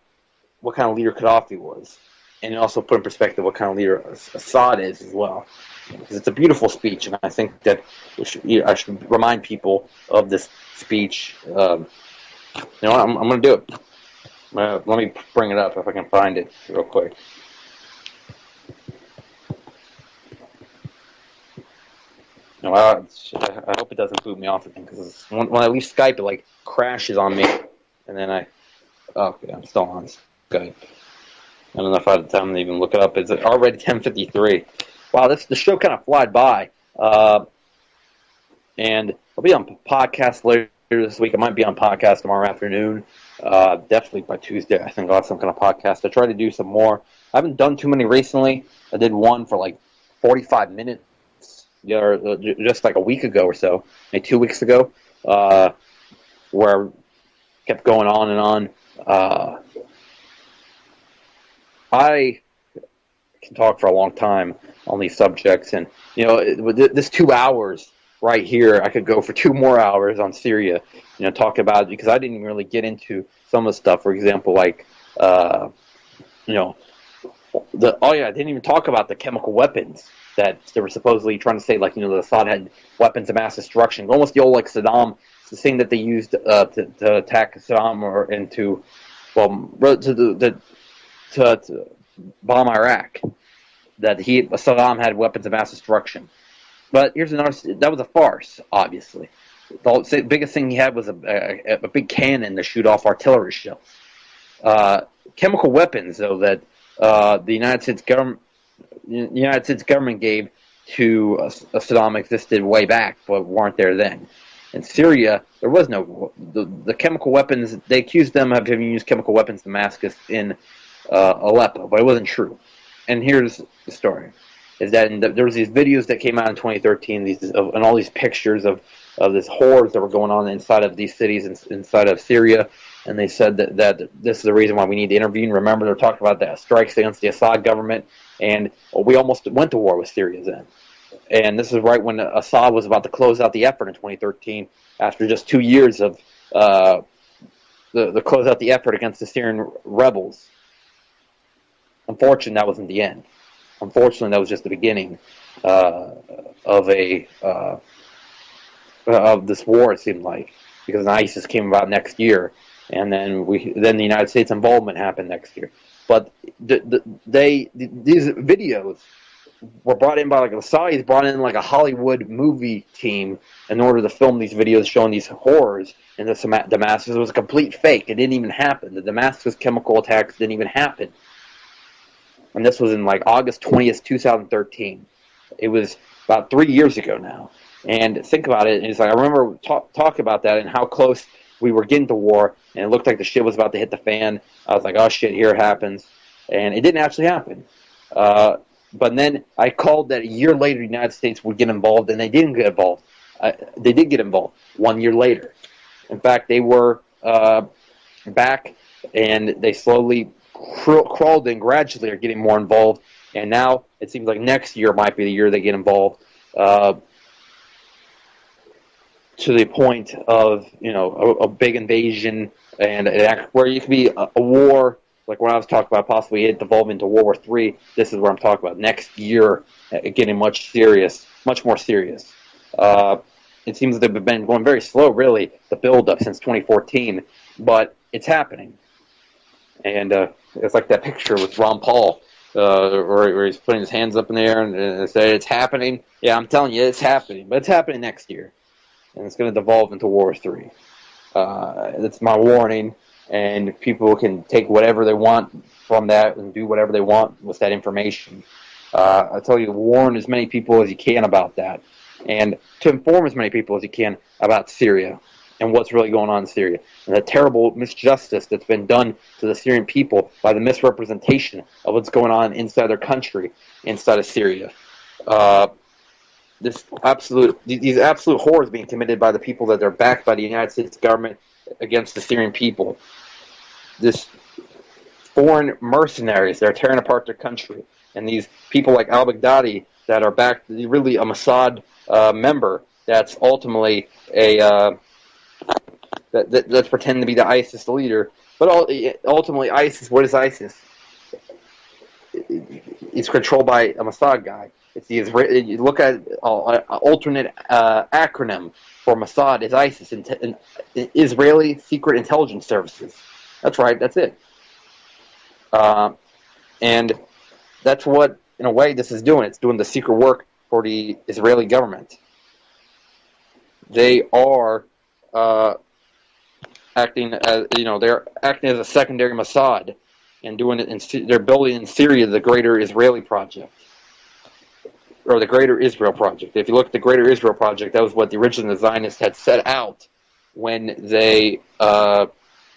what kind of leader Gaddafi was, and also put in perspective what kind of leader Assad is as well. Because it's a beautiful speech, and I think that I should remind people of this speech. I'm going to do it. Let me bring it up if I can find it real quick. No, I hope it doesn't boot me off again, because when I leave Skype, it crashes on me, and then okay, I'm still on Skype. I don't know if I had time to even look it up. It's already 10:53. Wow, the show kind of flied by. And I'll be on podcast later this week. I might be on podcast tomorrow afternoon. Definitely by Tuesday, I think I'll have some kind of podcast. I try to do some more. I haven't done too many recently. I did one for 45 minutes, just a week ago or so, maybe 2 weeks ago, where I kept going on and on. I can talk for a long time on these subjects, and this 2 hours right here, I could go for 2 more hours on Syria, talk about it, because I didn't even really get into some of the stuff. For example, I didn't even talk about the chemical weapons that they were supposedly trying to say, that Assad had weapons of mass destruction, almost the old Saddam, the thing that they used to attack Saddam to bomb Iraq, that Saddam had weapons of mass destruction. But here's another, that was a farce, obviously. The biggest thing he had was a big cannon to shoot off artillery shells. Chemical weapons, though, that the United States government gave to Saddam existed way back, but weren't there then. In Syria, there was no the chemical weapons. They accused them of having used chemical weapons in Damascus in Aleppo, but it wasn't true. And here's the story. is that there was these videos that came out in 2013, and all these pictures of this horrors that were going on inside of these cities, inside of Syria, and they said that this is the reason why we need to intervene. Remember, they're talking about the strikes against the Assad government, and we almost went to war with Syria then. And this is right when Assad was about to close out the effort in 2013, after just 2 years of the close out the effort against the Syrian rebels. Unfortunately, that wasn't the end. Unfortunately, that was just the beginning of this war. It seemed like, because ISIS came about next year, and then the United States involvement happened next year. But these videos were brought in by, like, the Saudis brought in like a Hollywood movie team in order to film these videos showing these horrors in Damascus. It was a complete fake. It didn't even happen. The Damascus chemical attacks didn't even happen. And this was in like August 20th, 2013. It was about 3 years ago now. And think about it. It's like, I remember talk about that and how close we were getting to war, and it looked like the shit was about to hit the fan. I was like, oh shit, here it happens. And it didn't actually happen. But then I called that a year later the United States would get involved, and they didn't get involved. They did get involved 1 year later. In fact, they were back, and they slowly crawled in, gradually are getting more involved. And now it seems like next year might be the year they get involved, to the point of, a big invasion, and where you could be a war. Like when I was talking about possibly it devolving into World War III, this is what I'm talking about. Next year, getting much more serious. It seems that they've been going very slow, really, the build-up since 2014, but it's happening. And it's like that picture with Ron Paul, where he's putting his hands up in the air and say, it's happening. Yeah, I'm telling you, it's happening, but it's happening next year. And it's going to devolve into World War III. That's my warning. And people can take whatever they want from that and do whatever they want with that information. I tell you, warn as many people as you can about that, and to inform as many people as you can about Syria and what's really going on in Syria, and the terrible misjustice that's been done to the Syrian people by the misrepresentation of what's going on inside their country, inside of Syria. These absolute horrors being committed by the people that are backed by the United States government against the Syrian people. This foreign mercenaries that are tearing apart their country, and these people like al-Baghdadi that are backed, really a Mossad member that's ultimately that's pretending to be the ISIS leader. But ultimately, ISIS, what is ISIS? It's controlled by a Mossad guy. It's the Israeli. You look at an alternate acronym for Mossad is ISIS, Israeli Secret Intelligence Services. That's right. That's it. And that's what, in a way, this is doing. It's doing the secret work for the Israeli government. They are acting as, they're acting as a secondary Mossad and doing it. They're building in Syria the Greater Israeli Project, or the Greater Israel Project. If you look at the Greater Israel Project, that was what the original Zionists had set out when they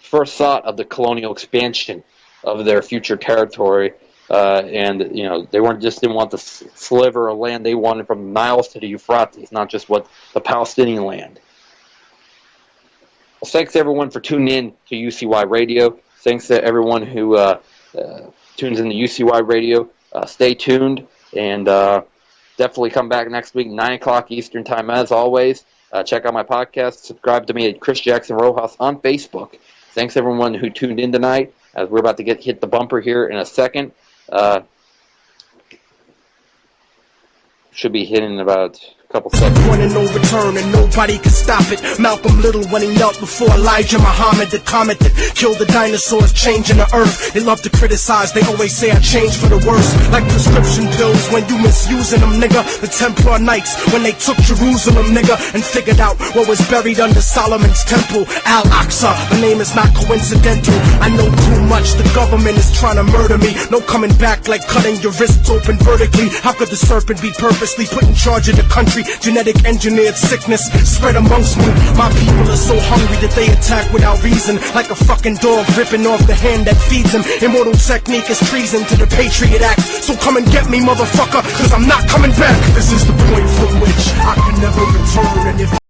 first thought of the colonial expansion of their future territory. And they didn't want the sliver of land they wanted from the Niles to the Euphrates, not just what the Palestinian land. Well, thanks everyone for tuning in to UCY Radio. Thanks to everyone who tunes in to UCY Radio. Stay tuned, and definitely come back next week, 9 o'clock Eastern Time, as always. Check out my podcast. Subscribe to me at Chris Jackson Rojas on Facebook. Thanks everyone who tuned in tonight, as we're about to hit the bumper here in a second. Should be hitting in about a couple seconds. Running no return and nobody can stop it. Malcolm Little when he knelt before Elijah Muhammad, the comet that killed the dinosaurs, changing the earth. They love to criticize, they always say I changed for the worse. Like prescription pills when you misusing them, nigga. The Templar Knights when they took Jerusalem, nigga, and figured out what was buried under Solomon's temple, Al-Aqsa. The name is not coincidental. I know too much, the government is trying to murder me. No coming back like cutting your wrists open vertically. How could the serpent be purposely put in charge of the country Genetic engineered sickness spread amongst me. My people are so hungry that they attack without reason, like a fucking dog ripping off the hand that feeds him. Immortal technique is treason to the Patriot Act. So come and get me, motherfucker, cause I'm not coming back. This is the point from which I can never return. And if